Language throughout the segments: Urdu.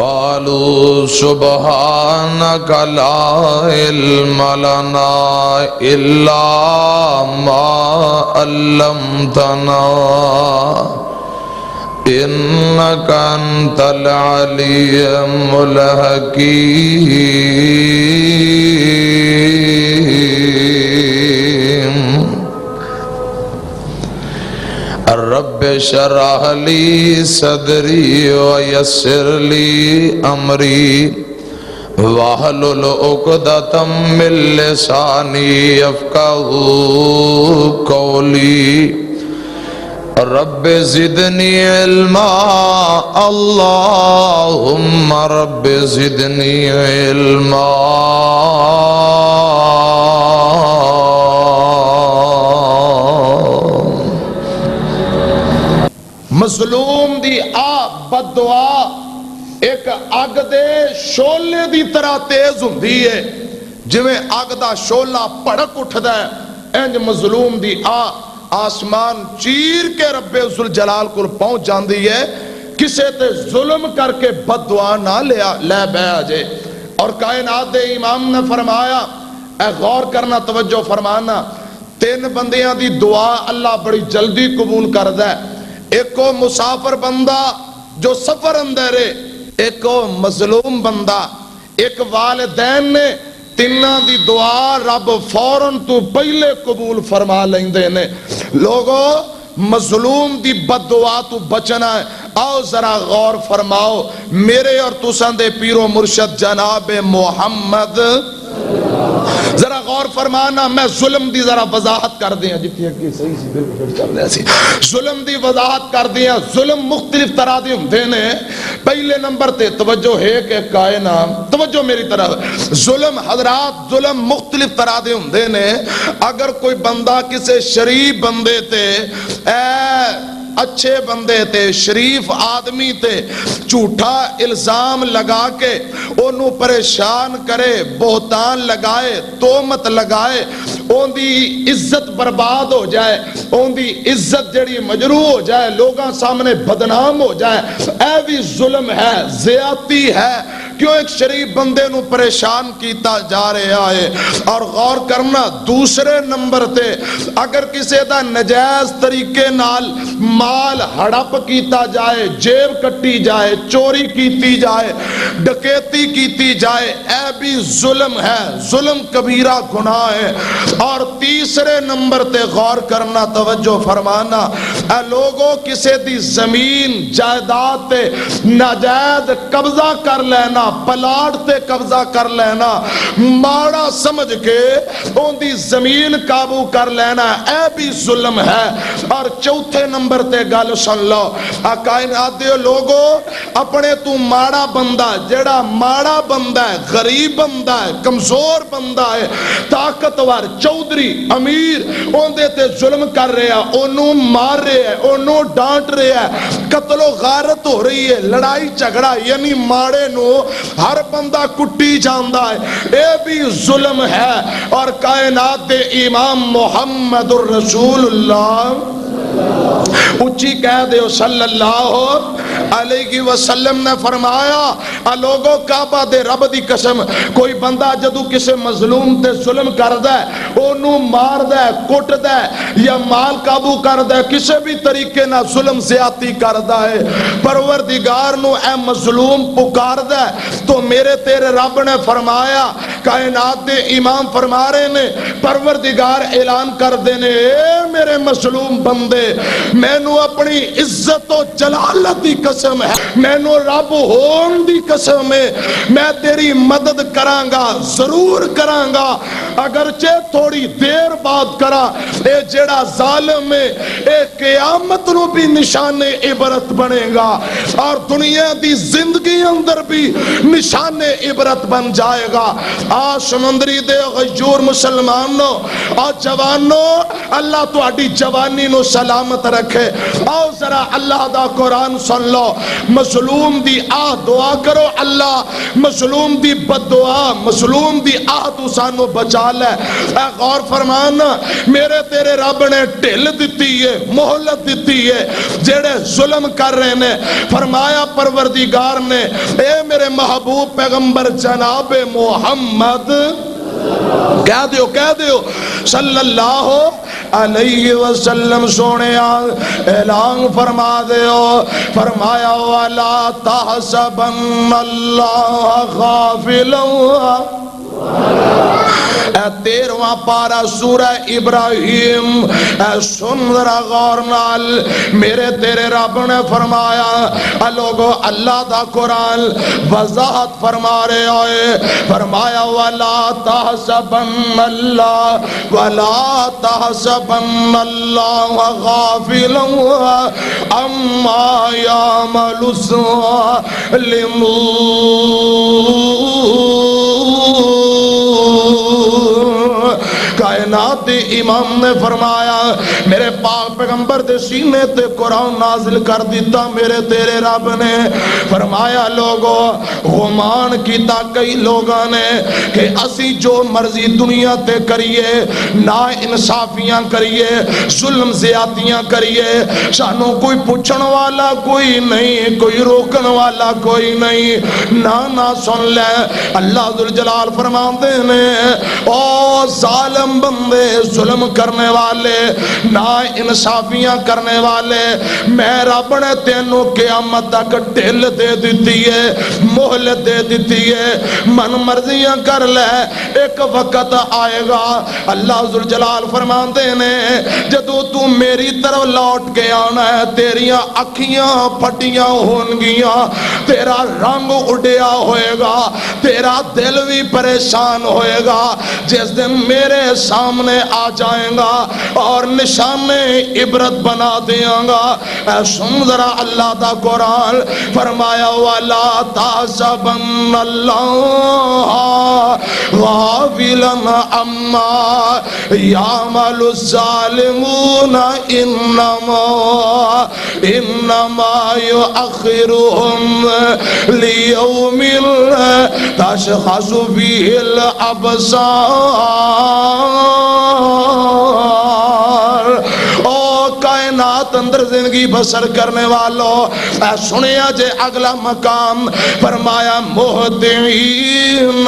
قالوا سبحانك لا علم لنا إلا ما علمتنا إنك أنت العليم الحكيم رب اشرح لي صدري ويسر لي أمري واحلل عقدة من لساني يفقهوا قولي رب زدني علما اللهم رب زدني علما مظلوم دی آ بد دعا ایک اگ دے شولے دی طرح تیز ہوندی ہے جویں اگ دا شولا پڑک اٹھدا ہے انج مظلوم دی آسمان چیر کے رب ذوالجلال کو پہنچ جاندی ہے کسے تے ظلم کر کے بد دعا نہ لے بے آجے اور کائنات دے امام نے فرمایا اے غور کرنا توجہ فرمانا 3 بندیاں دی دعا اللہ بڑی جلدی قبول کردہ ہے ایک کو مسافر بندہ جو سفر اندر ہے ایک کو مظلوم بندہ ایک والدین نے تینہ دی دعا رب فوراں تو پہلے قبول فرما لیندے نے لوگو مظلوم دی بد دعا تو بچنا ہے آؤ ذرا غور فرماؤ میرے اور تساں دے پیر و مرشد جناب محمد ذرا غور فرمانا میں ظلم دی ذرا وضاحت کر دیا جتنی اگلی صحیح سی بالکل چل رہا سی ظلم دی وضاحت کر دیا ظلم مختلف طرح دی ہوندے نے پہلے نمبر تے توجہ ہے کہ کائنہ توجہ میری طرف ظلم حضرات ظلم مختلف طرح دی ہوندے نے اگر کوئی بندہ کسے شریف بندے تے اچھے بندے تے شریف آدمی تے جھوٹا الزام لگا کے انہوں پریشان کرے بہتان لگائے تومت لگائے ان دی عزت برباد ہو جائے ان دی عزت جڑی مجروح ہو جائے لوگاں سامنے بدنام ہو جائے اے بھی ظلم ہے زیادتی ہے کیوں ایک شریف بندے نو پریشان کیتا جا رہا ہے اور غور کرنا دوسرے نمبر تے اگر کسی دا نجائز طریقے نال مال ہڑپ کیتا جائے جیب کٹی جائے چوری کیتی جائے ڈکیتی کیتی جائے اے بھی ظلم ہے ظلم کبیرہ گناہ ہے اور تیسرے نمبر تے غور کرنا توجہ فرمانا اے لوگوں کسی دی زمین جائیداد تے ناجائز قبضہ کر لینا پلاٹ تے قبضہ کر لینا ماڑا سمجھ کے ان دی زمین قابو کر لینا اے بھی ظلم ہے اور چوتھے نمبر تے گل سن لو کائنات دے لوگوں اپنے تو ماڑا بندہ جڑا ماڑا بندہ ہے غریب بندہ ہے کمزور بندہ ہے طاقتور چودھری امیر ان دے تے ظلم کر رہے ہیں انہوں مار رہے ہیں انہوں ڈانٹ رہے ہیں قتل و غارت ہو رہی ہے لڑائی جھگڑا یعنی ماڑے نو ہر بندہ کٹی جاندہ ہے اے بھی ظلم ہے اور کائنات دے امام محمد الرسول اللہ اچھی کہہ دے صلی اللہ علیہ وسلم نے فرمایا لوگوں کعبہ دے رب دی قسم کوئی بندہ جدو کسے مظلوم تے ظلم کر دے انہوں مار دے کٹ دے یا مال قابو کر دے کسے بھی طریقے نہ ظلم زیادتی کر دے پروردگار نو اے مظلوم پکار دے تو میرے تیرے رب نے فرمایا کائنات دے امام فرما رہے نے پروردگار اعلان کر دینے اے میرے مظلوم بندے میں نو اپنی عزت و جلالت دی قسم ہے میں نو رب ہون دی قسم ہے میں تیری مدد کرانگا ضرور کرانگا اگرچہ تھوڑی دیر بعد کرا اے جڑا ظالم ہے اے قیامت نو بھی نشان عبرت بنے گا اور دنیا دی زندگی اندر بھی نشان عبرت بن جائے گا سمندری دے غیور مسلمانوں اور جوانوں اللہ تو آڈی جوانی نو سلامت رکھے آؤ ذرا اللہ دا قرآن سن لو مظلوم دی دعا کرو اللہ مظلوم دی بد دعا مظلوم دی تو سانو بچا لے اے غور فرمانا میرے تیرے رب نے ڈھل دیتی ہے مہلت دیتی ہے جڑے ظلم کر رہے نے. فرمایا پروردگار نے اے میرے محبوب پیغمبر جناب محمد کہہ دیو صلی اللہ علیہ وسلم سونے اعلان فرما دیو. فرمایا وَلَا تَحْسَبَنَّ اللَّهَ غَافِلًا. اے 13واں پارہ سورہ ابراہیم. اے سن ذرا غور نال میرے تیرے رب نے فرمایا لوگو اللہ دا قرآن وضاحت فرما رہے ہوئے. فرمایا وَلَا تَحْسَبَنَّ اللَّهَ وَلَا تَحْسَبَنَّ اللَّهَ غَافِلًا عَمَّا يَعْمَلُ الظَّالِمُونَ. کائنات امام نے فرمایا میرے پاک پیغمبر دے سینے تے قرآن نازل کر دیتا میرے تیرے رب نے. فرمایا لوگو غمان کیتا کئی لوگاں نے کہ اسی جو مرضی دنیا تے کریے نا انصافیاں کریے ظلم زیادتیاں کریے سانوں کوئی پوچھن والا کوئی نہیں کوئی روکن والا کوئی نہیں. نا سن لے اللہ ذوالجلال فرماتے نے او ظالم بندے ظلم کرنے والے نا انصافیاں کرنے والے میں رب نے تینوں قیامت تک ڈھل دے دیتی ہے مہلت دے دیتی ہے من مرضیاں کر لے ایک وقت آئے گا. اللہ ذوالجلال فرماتے نے جدو تو میری طرف لوٹ کے آنا ہے تیریاں اکھیاں پھٹیاں ہون گیاں تیرا رنگ اڑیا ہوئے گا تیرا دل بھی پریشان ہوئے گا. جس دن میرے سامنے آ جائیں گا اور نشان عبرت بنا دیاں گا. اے سن ذرا اللہ دا قرآن. فرمایا وَلَا تَحْسَبَنَّ اللَّهَ غَافِلًا عَمَّا يَعْمَلُ الظَّالِمُونَ إِنَّمَا يُؤَخِّرُهُمْ لِيَوْمٍ تَشْخَصُ فِيهِ الْأَبْصَارُ. او کائنات اندر زندگی بسر کرنے والوں اے سنیا جے اگلا مقام. فرمایا مہدعین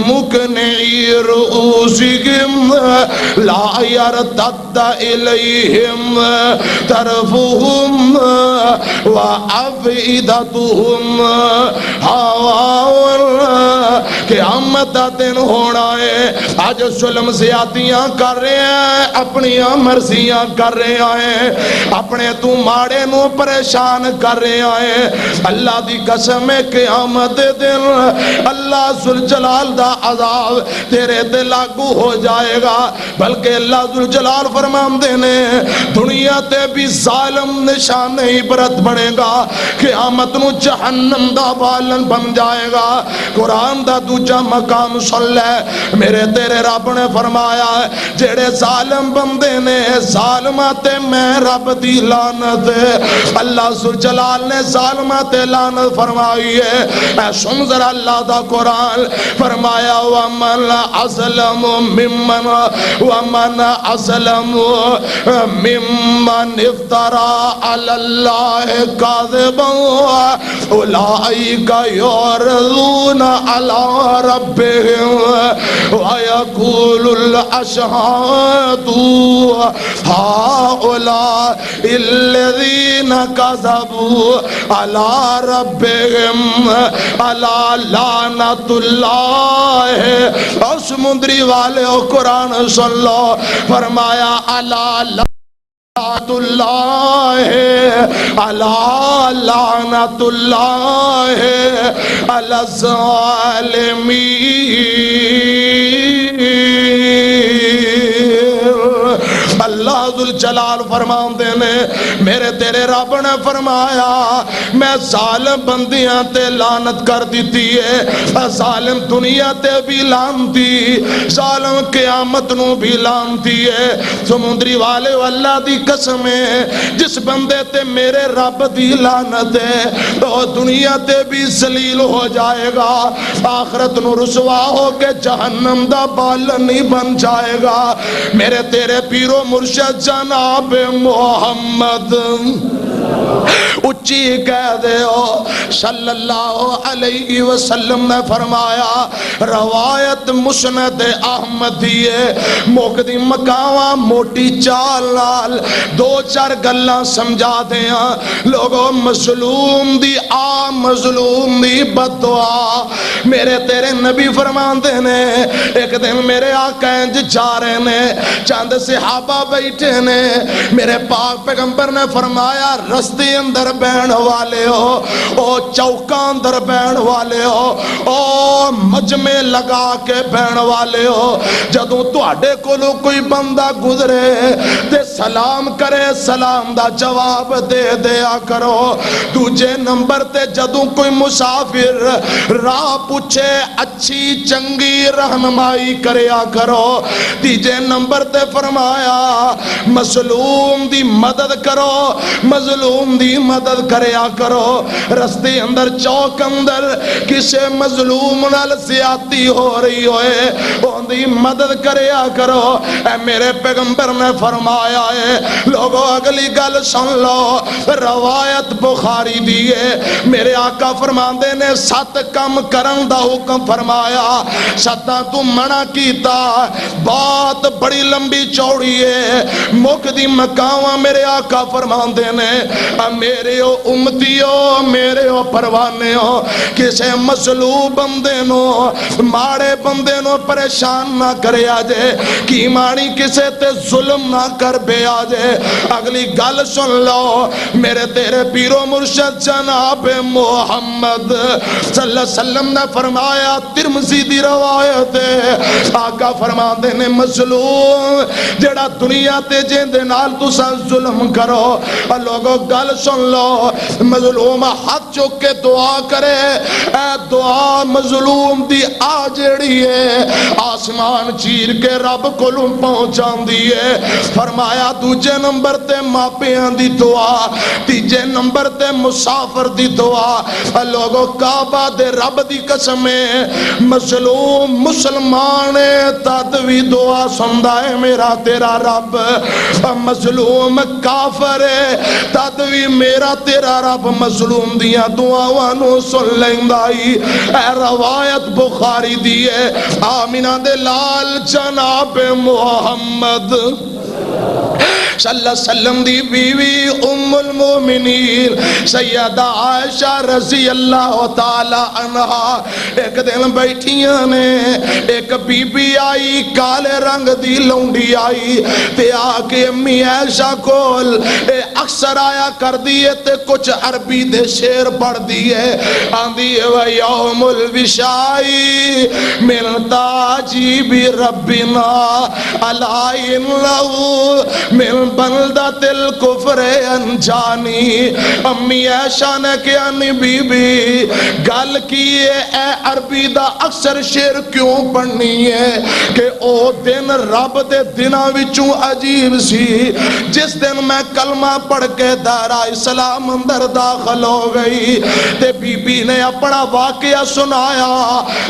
مقنعی رؤوسہم لا یرتد الیہم طرفہم وافئدتہم ہواء. قیامت دا دن ہونا ہے آج ظلم زیادتیاں کر رہے ہیں اپنی مرضیاں کر رہے ہیں اپنے تو ماڑے نو پریشان کر رہے ہیں. اللہ دی قسم ہے قیامت دن اللہ ذوالجلال دا عذاب تیرے دے لاگو ہو جائے گا. بلکہ اللہ ذوالجلال فرماندے نے دنیا تے بھی ظالم نشان عبرت بنے گا قیامت نو جہنم دا بالن بن جائے گا. قرآن دا دوجا مقام سن لے میرے تیرے رب نے فرمایا جڑے ظالم بندے نے ظالمات میں رب دی لعنت. اللہ ذوالجلال نے ظالمات لعنت فرمائی ہے. اے سن ذرا اللہ دا قرآن. فرمایا وَمَنْ أَظْلَمُ مِمَّنْ افْتَرَى عَلَى اللَّهِ كَاذِبًا أُولَئِكَ يُعْرَضُونَ عَلَى رَبِّهِمْ وَيَقُولُ الْأَشْهَادُ هَؤُلَاءِ الَّذِينَ كَذَبُوا عَلَى رَبِّهِمْ أَلَا لَعْنَةُ اللَّهِ. اور سمندری والے قرآن سن لو. فرمایا الا لعنت اللہ الا لعنت اللہ علی الظالمین. اللہ ذوالجلال فرماندے نے میرے تیرے رب نے فرمایا میں ظالم بندیاں تے لعنت کر دیتی ہے. ظالم دنیا تے بھی لعنتی ظالم قیامت نو بھی لعنتی ہے. سمندری والے اللہ دی قسم ہے جس بندے تے میرے رب دی لعنت ہے وہ دنیا تے بھی ذلیل ہو جائے گا آخرت نو رسوا ہو کے جہنم دا بالن نہیں بن جائے گا. میرے تیرے پیرو مرشد مرشد جناب محمد اچھی کہہ دے ہو صلی اللہ علیہ وسلم نے فرمایا روایت مسند احمدی ہے موقدی مکاواں موٹی چال لال دو چار گلاں سمجھا دیاں لوگوں مظلوم دی مظلوم دی بد دعا میرے تیرے نبی فرماندے نے ایک دن میرے آقا انج جا رہے نے چند صحابہ بیٹھے نے میرے پاک پیغمبر نے فرمایا رستے اندر بہن والے ہو او چوکاں اندر بہن والے ہو او مجمع لگا کے بہن والے ہو جدوں تواڈے کولوں کوئی بندہ گزرے تے سلام کرے سلام دا جواب دے دیا کرو دوجے نمبر تے جدوں کوئی مسافر راہ پوچھے اچھی چنگی رہنمائی کریا کرو تیجے نمبر تے فرمایا مظلوم دی مدد کرو مظلوم دی مدد کریا کرو رستے اندر چوک اندر کسے مظلوم نال زیادتی ہو رہی ہوئے ان دی مدد کریا کرو اے میرے پیغمبر نے فرمایا ہے لوگوں اگلی گل سن لو روایت بخاری دیئے میرے آقا فرماندے نے 7 کم کرن دا حکم فرمایا 7 تو منع کیتا بات بڑی لمبی چوڑی ہے مقدی مکاواں میرے آقا فرماندے نے میرے او امتیو میرے او پروانے ہو کسے مظلوم بندے نو ماڑے بندے نو پریشان نہ کرے آجے کی مانی کسے تے ظلم نہ کر بے آجے اگلی گل سن لو میرے تیرے پیرو مرشد جناب محمد صلی اللہ علیہ وسلم نے فرمایا ترمذی دی روایت ہے آقا فرما دے نے مظلوم جڑا دنیا تے جیندے نال تساں ظلم کرو اور لوگوں گل سن لو مظلوم ہاتھ چوک کے دعا کرے اے دعا مظلوم دی آجڑی ہے آسمان چیر کے رب کولوں پہنچان دیئے فرمایا دوجے نمبر تے ماپیاں دی دعا تیجے نمبر تے مسافر دی دعا لوگوں کعبہ دے رب دی قسمیں مظلوم مسلمان تدوی دعا سندائے میرا تیرا رب مظلوم کافر تدوی میرا تیرا رب مظلوم دیا دعاوانو سن لیندائی اے روایت بخاری دیئے آمینہ دے لال جناب محمد صلی اللہ علیہ وسلم دی بیوی ام المومنین سیدہ عائشہ رضی اللہ تعالی عنہ ایک دن بیٹھیاں نے ایک بی بی آئی کالے رنگ دی لونڈی آئی تے آکے امی عائشہ کول اکثر آیا کر دیئے تے کچھ عربی دے شیر پڑھ دیئے آندیے ویوم الوشائی من تاجی بی ربنا علائن لہو من بلدت الکفر انجانی امی عائشہ نے کیا نہیں بی بی گل کیے اے عربی دا اکثر شیر کیوں پڑھنی ہے کہ او دن رب دے دنہ وچوں عجیب سی جس دن میں کلمہ پڑھ کے دارہ اسلام اندر داخل ہو گئی تے بی بی نے اپنا واقعہ سنایا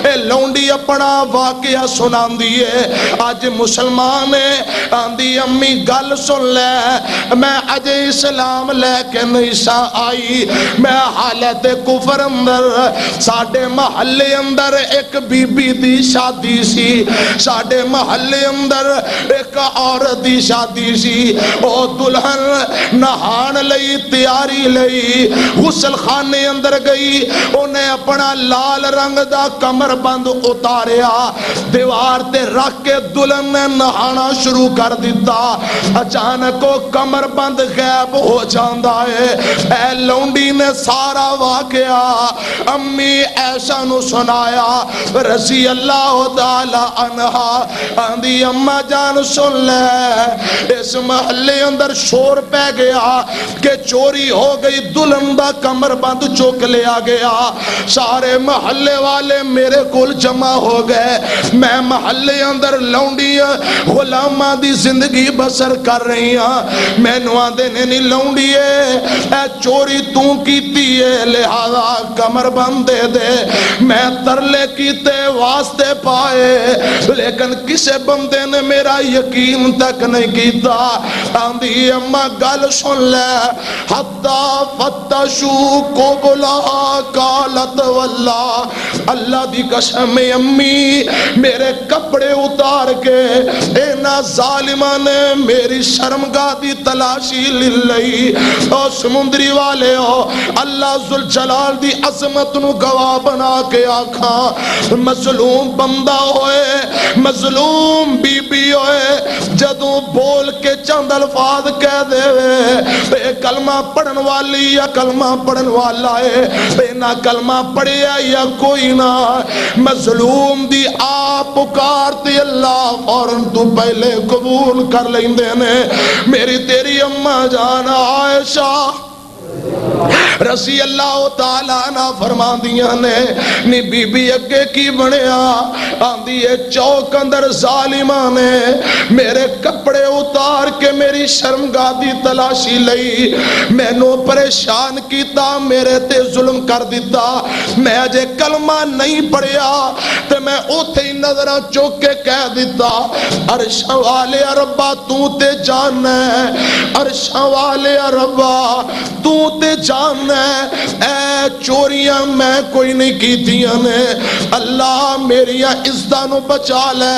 اے لونڈی اپنا واقعہ سنان دیئے آج مسلمان آندی امی گل سن لے میں اج اسلام لے کے نہیں سا آئی میں حالت کفر اندر ساڑھے محلے اندر ایک بی بی دی شادی سی ساڑھے محلے اندر ایک عورت دی شادی سی او دلہن نہان لئی تیاری لئی غسل خانے اندر گئی انہیں اپنا لال رنگ دا کمر بند اتاریا دیوار تے رکھ کے دلہن نے نہانا شروع کر دیتا اچانک کو کمر بند غیب ہو جاندہ ہے اے لونڈی نے سارا واقعہ امی ایسا نو سنایا رضی اللہ تعالی عنہ آندھی اممہ جان سن لے اس محلے اندر شور پہ گیا کہ چوری ہو گئی دلہن دا کمر بند چوک لیا گیا سارے محلے والے میرے کل جمع ہو گئے میں محلے اندر لونڈی غلامہ دی زندگی بسر کر رہی نہیں مینوں آندے نے نہیں لونڈیے اے چوری تو کیتی ہے لہذا کمر بند دے دے میں ترلے کیتے واسطے پائے لیکن کسے بندے نے میرا یقین تک نہیں کیتا آندھی اما گل سن لے حتی فتشو قبلہ قالت واللہ اللہ دی قسم امی میرے کپڑے اتار کے اینا ظالمہ نے میری شرمگاہ دی تلاشی لئی او سمندری والے ہو اللہ ذوالجلال دی عظمت نو گواہ بنا کے آکھاں مظلوم بندہ ہوئے مظلوم بی بی ہوئے جدوں بول کے چند الفاظ کہہ دے اے کلمہ پڑھن والی یا کلمہ پڑھن والا ہے اے نہ کلمہ پڑھیا یا کوئی نہ مظلوم دی آپ پکارتی اللہ فوراں تو پہلے قبول کر لیندے نے میری تیری اماں جان عائشہ رضی اللہ تعالیٰ عنہ فرما دیا نے نی بی بی اگے کی بنیا آندھی چوک اندر ظالمہ نے میرے کپڑے اتار کے میری شرمگاہ دی تلاشی لئی میں نو پریشان کیتا میرے تے ظلم کر دیتا میں اجے کلمہ نہیں پڑھیا تے میں اوتھے ہی نظرہ چوک کے کہہ دیتا عرش والے ربا تو تے جاننا ہے عرش والے ربا تو تے جاننا اے چوریاں میں کوئی نہیں کیتیاں نے اللہ میری عزتاں نو بچا لے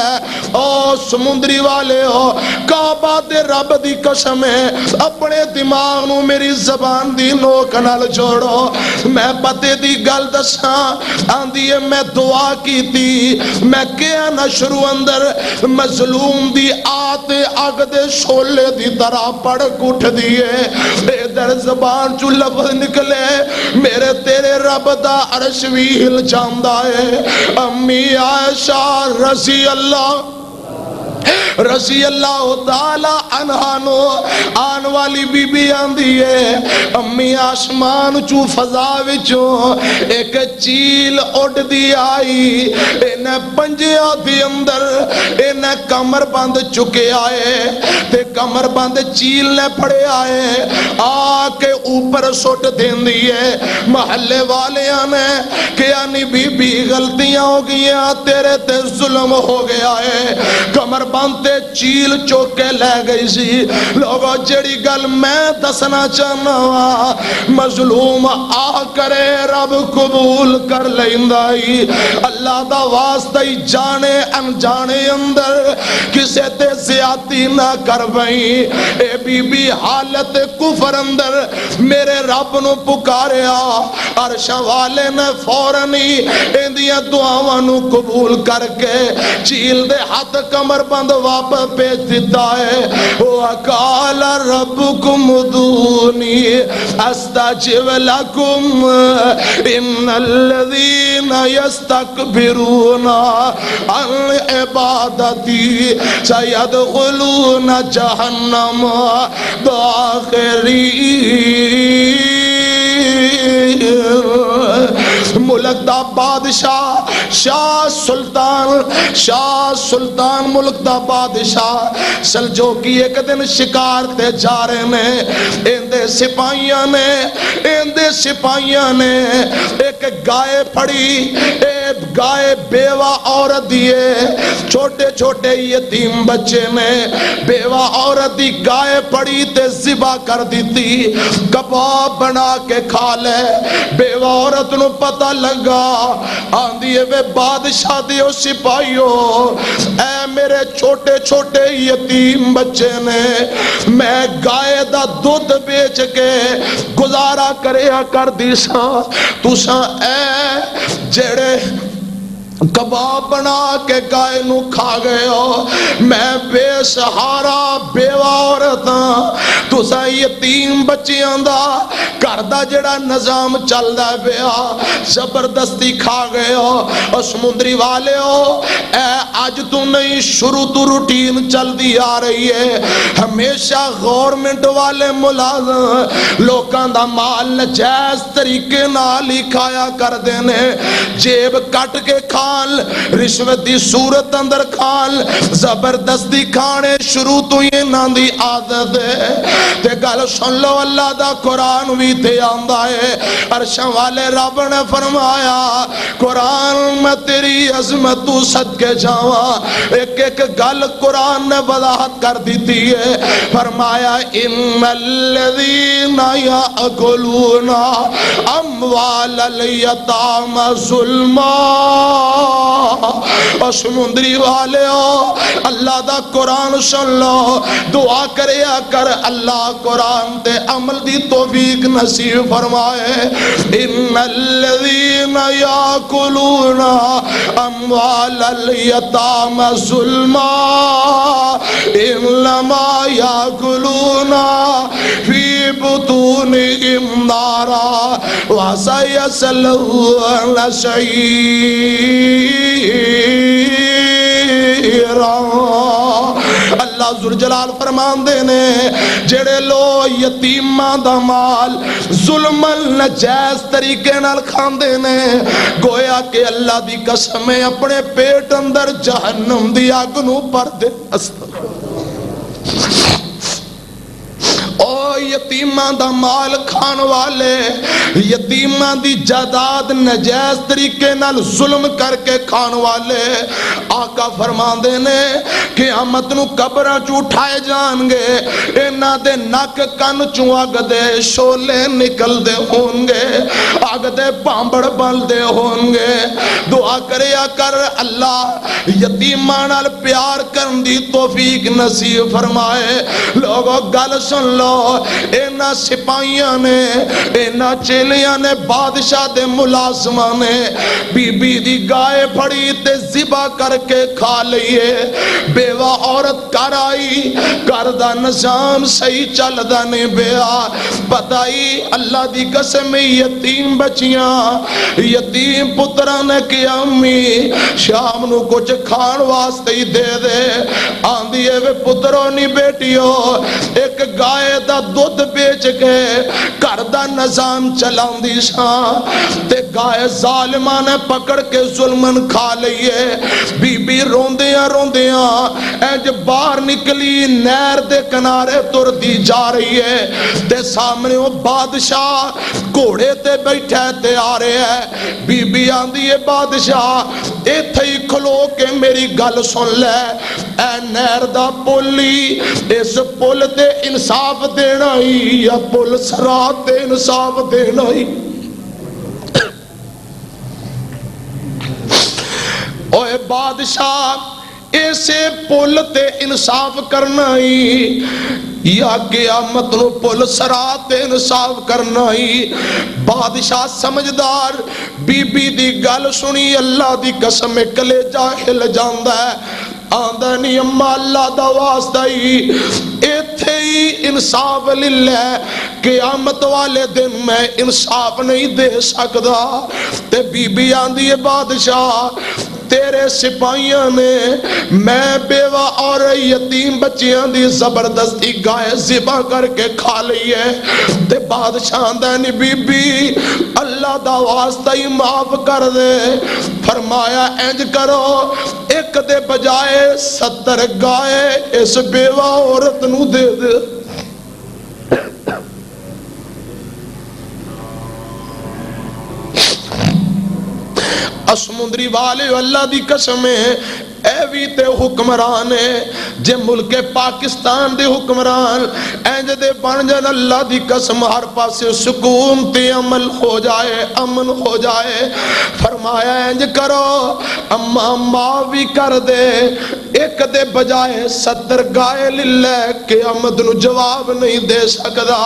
او سمندری والے ہو کعبہ دے رب دی قسم ہے اپنے دماغ نو میری زبان دی نوک نال جوڑو میں پتے دی گل دساں آندھی ہے میں دعا کی تھی میں کیا نہ شروع اندر مظلوم دی آتے اگ دے شولے دی طرح پڑک اٹھ دیئے اے در زبان چو لفظ نکلے میرے تیرے رب دا عرش بھی ہل جاندہ ہے امی عائشہ رضی اللہ تعالیٰ عنہ آن والی بی بی آندھی ہے امی آسمان چو فضا وچوں ایک چیل اڑ دی آئی انہیں پنجیا دی اندر انہیں کمر بند چکے آئے تے کمر بند چیل نے پڑے آئے آکے اوپر سوٹ دین دیئے محلے والے آنے کہ آنی بی بی غلطیاں ہو گیا تیرے تے ظلم ہو گیا ہے کمر بند تے چیل چوکے لے گئی سی لوگوں جڑی گل میں دسنا چاہنا مظلوم آ کرے رب قبول کر لیندائی اللہ دا واسطہ جانے انجانے اندر کسے تے زیادتی نہ کر بھئی اے بی بی حالت کفر اندر میرے رب نو پکاریا عرش والے نے فورنی اندیاں دعاوانو قبول کر کے چیل دے ہاتھ کمر بند واپس پیچ دیتا ہے وَقَالَ رَبُّكُمُ ادْعُونِي أَسْتَجِبْ لَكُمْ إِنَّ الَّذِينَ يَسْتَكْبِرُونَ عَنْ عِبَادَتِي سَيَدْخُلُونَ جَهَنَّمَ دَاخِرِينَ ملک دا بادشاہ شاہ سلطان ملک دا بادشاہ سلجوکی ایک دن شکار تے جا رہے نے اندے سپاہیاں نے ایک گائے پھڑی ایک گائے بیوہ عورت دیئے چھوٹے چھوٹے یتیم بچے نے بیوہ عورت دی گائے پھڑی تے ذبح کر دیتی کباب بنا کے کھا لے بیوہ عورت نو پتہ لگا آندھی وے بادشاہ دیو سپاہیو اے میرے چھوٹے چھوٹے یتیم بچے نے میں گائے دا دودھ بیچ کے گزارا کریا کر دیسا تُسا اے جڑے کباب بنا کے گائے نو کھا گئے ہو میں بے سہارا بیوہ عورتاں تُسا یتیم بچیاں دا کردہ جڑا نظام چل دا بیا زبردستی کھا گئے ہو اور سمندری والے ہو اے آج تو نہیں شروع تو روٹین چل دی آ رہی ہے ہمیشہ گورنمنٹ والے ملازم لوکاں دا مال نجائز طریقے نال ہی کھایا کر دینے جیب کٹ کے کھا کھان رشوت دی صورت اندر کھان زبردستی کھانے شروع تو یہ نام دی عادت ہے تے گل سن لو اللہ دا قرآن بھی تے آندہ ہے عرشاں والے رب نے فرمایا قرآن میں تیری عظمت تو صدقے جاواں ایک ایک گل قرآن نے وضاحت کر دیتی ہے فرمایا ان الذین یاکلون اموال الیتام ظلما اور سمندری والے ہو اللہ دا قرآن سن لو دعا کریا کر اللہ قرآن تے عمل دی توفیق نصیب فرمائے ان الذین یاکلون اموال الیتام ظلما انما یاکلون فی بطونہم نارا وسیصلون سعیرا اللہ ذوالجلال فرمان دینے جڑے لو یتیماں دا مال ظلم نجائز طریقے نال کھاندے نے گویا کہ اللہ دی قسم اپنے پیٹ اندر جہنم دی آگ نو پر دے او یتیماں دا مال کھان والے یتیماں دی جائیداد نجائز طریقے نال ظلم کر کے کھان والے آقا فرمان دینے قیامت نو قبراں چ اٹھائے جان گے انہاں دے نک کن چوں اگ دے شولے نکل دے ہون گے اگ دے بامبڑ بل دے ہون گے دعا کریا کر اللہ یتیماں نال پیار کرن دی توفیق نصیب فرمائے لوگو گل سن لو اینا سپاہیاں نے اینا چیلیاں نے بادشاہ دے ملازمہ نے بی بی دی گائے پھڑی تے ذبح کر کے کھا لئیے بیوہ عورت کر آئی کردہ نظام صحیح چل دا نہیں بیا بتائی اللہ دی قسم یتیم بچیاں یتیم پترہ نے کیا امی شام نو کچھ کھان واسطے ہی دے دے آن دیئے وے پتروں نی بیٹیو ایک گائے دا دودھ بیچ کے کردہ نظام چلاؤں دی شاں تے گائے ظالمہ نے پکڑ کے ظلمن کھا لئیے بی بی روندیاں روندیاں اینج باہر نکلی نہر دے کنارے تر دی جا رہی ہے تے سامنے وہ بادشاہ گھوڑے تے بیٹھے تے آ رہے ہیں بی بی آندی ہے بادشاہ اے تھئی کھلو کے میری گل سن لے اے نہر دا پولی اس پول تے انصاف دینا ہی یا پول سرات تے انصاف دینا ہی اوے بادشاہ ایسے پول تے انصاف کرنا ہی یا قیامت نو پول سرات تے انصاف کرنا ہی بادشاہ سمجھدار بی بی دی گل سنی اللہ دی قسم کلیجہ ہل جاندہ ہے آندہ نہیں اما اللہ دا واسطہ ہی ایتھے ہی انصاف للہ قیامت والے دن میں انصاف نہیں دے سکدا تے بی بی آندی ہے بادشاہ تیرے سپاہیاں نے میں بیوہ اور یتیم بچیاں دی زبردستی گائے ذبح کر کے کھا لئی ہے تے بادشاہ دینی بی بی اللہ دا واسطہ ہی معاف کر دے فرمایا انج کرو ایک دے بجائے 70 گائے اس بیوہ عورت نو دے دے سمندری والے اللہ دی قسم ہے اے وی تے حکمران ہے جے ملک پاکستان دے حکمران اینج دے بن جان اللہ دی قسم ہر پاسے سکون تے عمل ہو جائے امن ہو جائے فرمایا اینج کرو اما ماں بھی کر دے ایک دے بجائے 70 گائے للہ قیامت نو جواب نہیں دے سکدا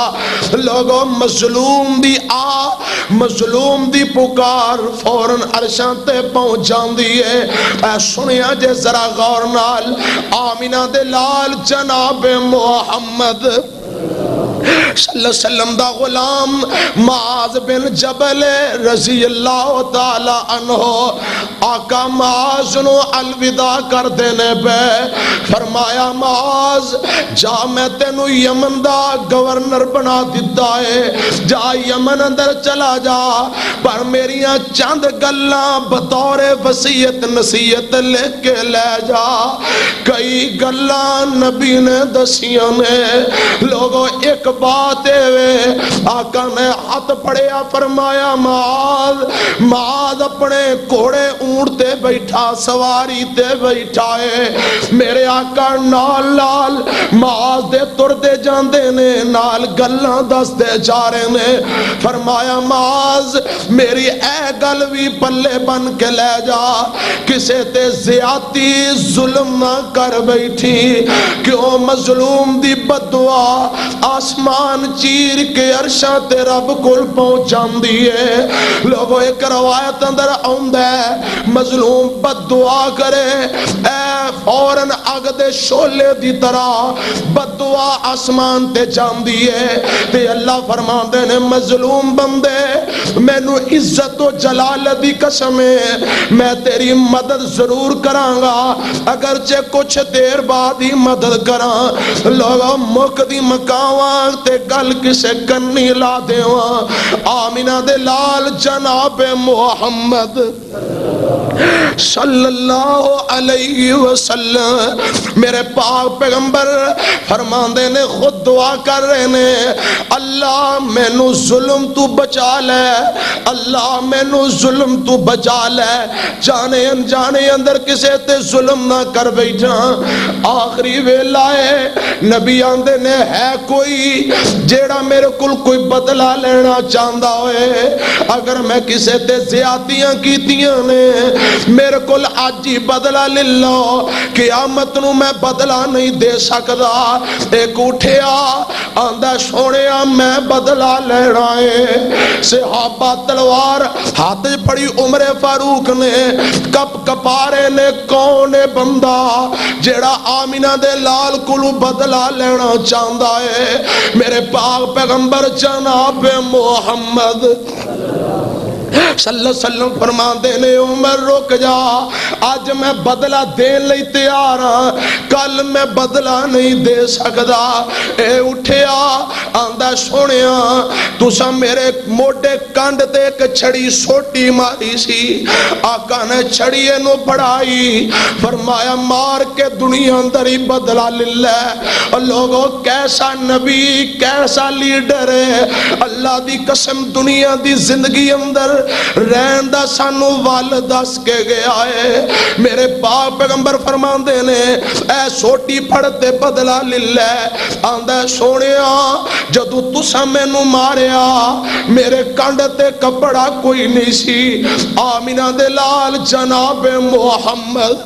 لوگوں مظلوم دی آ مظلوم دی پکار فوراً عرشاں تے پہنچ جاندی ہے اے سنیا جے ذرا غور نال آمینہ دے لال جناب محمد صلی اللہ علیہ وسلم دا غلام معاذ بن جبل رضی اللہ تعالی عنہ آقا معاذ نو الوداع کر دینے پہ فرمایا معاذ جا میں تینو یمن دا گورنر بنا دیتا ہے جا یمن اندر چلا جا پر میریاں چند گلاں بطور وصیت نصیحت لکھ کے لے جا کئی گلاں نبی نے دسیاں نے لوگوں ایک بات ہے آقا نے ہاتھ پڑیا فرمایا معاذ اپنے گھوڑے اونٹ تے بیٹھا سواری تے بیٹھا ہے میرے آقا نال نال معاذ دے تردے جاندے نے نال گلاں دستے جا رہے نے فرمایا معاذ میری اے گل بھی پلے بن کے لے جا کسے تے زیادتی ظلم نہ کر بیٹھی کیوں مظلوم دی بددعا آسمان چیر کے عرشاں تے رب کل پہنچ جاندی ہے لوگوں ایک روایت اندر آندا ہے مظلوم بددعا کرے اے فوراً اگ دے شولے دی طرح بددعا آسمان تے جاندی ہے تے اللہ فرماندے نے مظلوم بندے مینو عزت و جلال دی قسم ہے میں تیری مدد ضرور کراں گا اگرچہ کچھ دیر بعد ہی مدد کراں لوگوں مک دی مکاواں تے گل کسے کنی لا دیواں آمینہ دے لال جناب محمد صلی اللہ علیہ وسلم میرے پاک پیغمبر فرماندے نے خود دعا کر رہے نے اللہ مینو ظلم تو بچا لے اللہ مینو ظلم تو بچا لے جانے انجانے اندر کسے تے ظلم نہ کر بیٹھا آخری ویلا ہے نبی آندے نے ہے کوئی جیڑا میرے کل کوئی بدلہ لینا چاہتا ہوئے اگر میں کسے تے زیادتیاں کیتیاں نے میرے کل آج ہی بدلہ لے لو قیامت نو میں بدلہ نہیں دے سکتا ایک اٹھیا آندہ سونیا میں بدلہ لے رہے صحابہ تلوار ہاتھ پڑی عمر فاروق نے کپ کپارے نے کون بندہ جیڑا آمینہ دے لال کلو بدلہ لینا چاہتا ہے میرے پاک پیغمبر جناب محمد صلی اللہ علیہ وسلم فرماندے نے عمر رک جا آج میں بدلہ دین لئی تیار ہاں کل میں بدلہ نہیں دے سکدا اے اٹھیا آندہ سونیا تسا میرے موٹے کانڈ تے ایک چھڑی سوٹی ماری سی آقا نے چھڑی نو بڑھائی فرمایا مار کے دنیا اندر ہی بدلہ للہ اور لوگوں کیسا نبی کیسا لیڈر ہے اللہ دی قسم دنیا دی زندگی اندر رہن دا سانو والد دس کے گیا ہے میرے پاک پیغمبر فرماندے نے اے سوٹی پھڑتے بدلہ للہ آندہ سونیا جدو تسا مینو ماریا میرے کانڈتے کپڑا کوئی نہیں سی آمینہ دے لال جناب محمد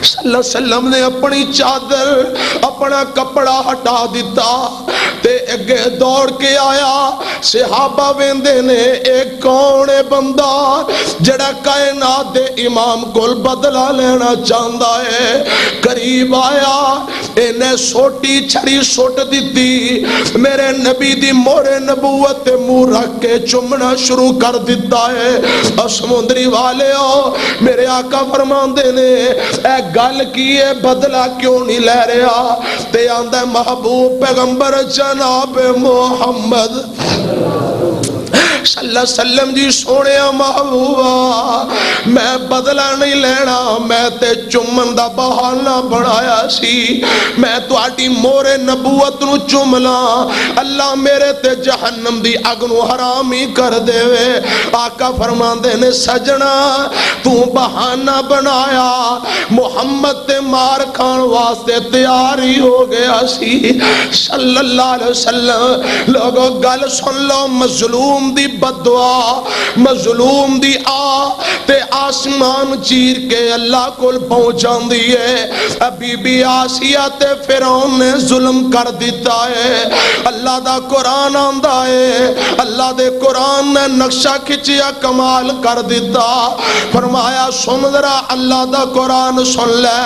صلی اللہ علیہ وسلم نے اپنی چادر اپنا کپڑا ہٹا دیتا تے اگے دوڑ کے آیا صحابہ ویندے نے ایک کون بندہ جڑا کائنات دے امام کول بدلہ لینا چاہتا ہے قریب آیا انہیں سوٹی چھڑی سوٹ دیتی میرے نبی دی مورے نبوت تے منہ رکھ کے چمنا شروع کر دیتا ہے اور سمندری والے ہو میرے آقا فرماندے نے اے گل کیے بدلہ کیوں نہیں لے رہا تے آندہ محبوب پیغمبر جناب محمد صلی اللہ علیہ وسلم جی سونے محبوبہ میں بدلہ نہیں لینا میں تے چمن دا بہانہ بنایا سی میں تو آٹی مورے نبوت نو چملا اللہ میرے تے جہنم دی اگنو حرامی کر دے وے آقا فرماندے نے سجنا تو بہانہ بنایا محمد تے مار کھان واسطے تیاری ہو گیا سی صلی اللہ علیہ وسلم لوگوں گل سن لو مظلوم دی بددعا مظلوم دی تے آسمان چیر کے اللہ کول پہنچ جاندی ہے۔ بی بی آسیہ تے فرعون نے ظلم کر دیتا ہے۔ اللہ دا قرآن آندا ہے، اللہ دے قرآن نے نقشہ کھچیا کمال کر دیتا۔ فرمایا سن ذرا اللہ دا قرآن سن لے،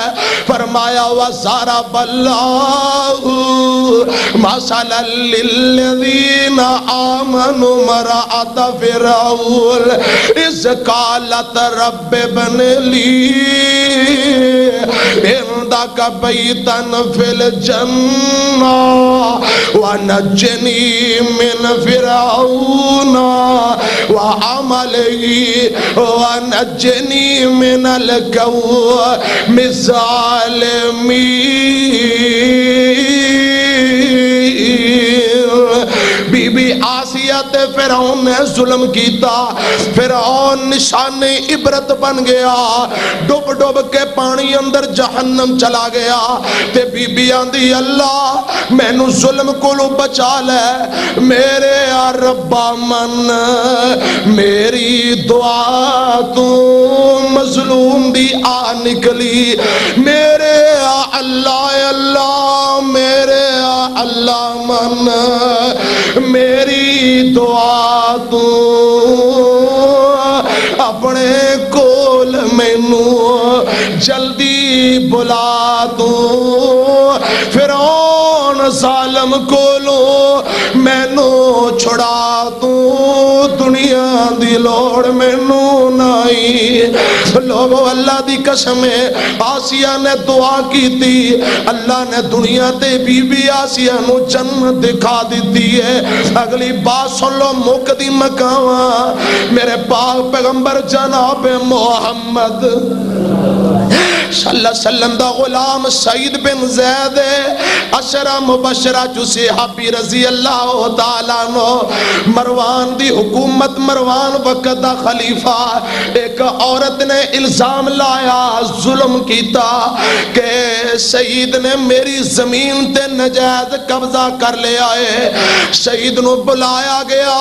فرمایا وَضَرَبَ اللَّهُ مَثَلًا لِّلَّذِينَ آمَنُوا امْرَأَتَ فِرْعَوْنَ إِذْ قَالَتْ رَبِّ ابْنِ لِي عِندَكَ بَيْتًا فِي الْجَنَّةِ وَنَجِّنِي مِنْ فِرْعَوْنَ وَعَمَلِهِ وَنَجِّنِي مِنَ الْقَوْمِ الظَّالِمِينَ۔ بی بی آسیہ تے فرعون نے ظلم کیتا، فرعون نشان عبرت بن گیا، ڈوب ڈوب کے پانی اندر جہنم چلا گیا۔ تے بی بی آندی اللہ میں نو ظلم کولو بچا لے، میرے ربا من میری دعا تو مظلوم دی آ نکلی، میرے اللہ میرے اللہ من میری دعا تو اپنے کول مینوں جلدی بلا تو، فرعون ظالم کولو مینوں چھڑا تو، دنیا دی لوڑ مینوں نہیں۔ لوگو اللہ دی قسم ہے، آسیہ نے دعا کی تھی، اللہ نے دنیا تے بی بی آسیہ نو جنت دکھا دیتی ہے۔ اگلی بات سن لو مک دی مکاواں، میرے پاک پیغمبر جناب محمد صلی اللہ علیہ وسلم دا غلام سعید بن زید عشرہ مبشرہ جو صحابی رضی اللہ تعالیٰ عنہ، مروان دی حکومت، مروان وقت دا خلیفہ، ایک عورت نے الزام لایا، ظلم کیتا کہ سعید نے میری زمین تے نجائز قبضہ کر لیا ہے۔ سعید نو بلایا گیا،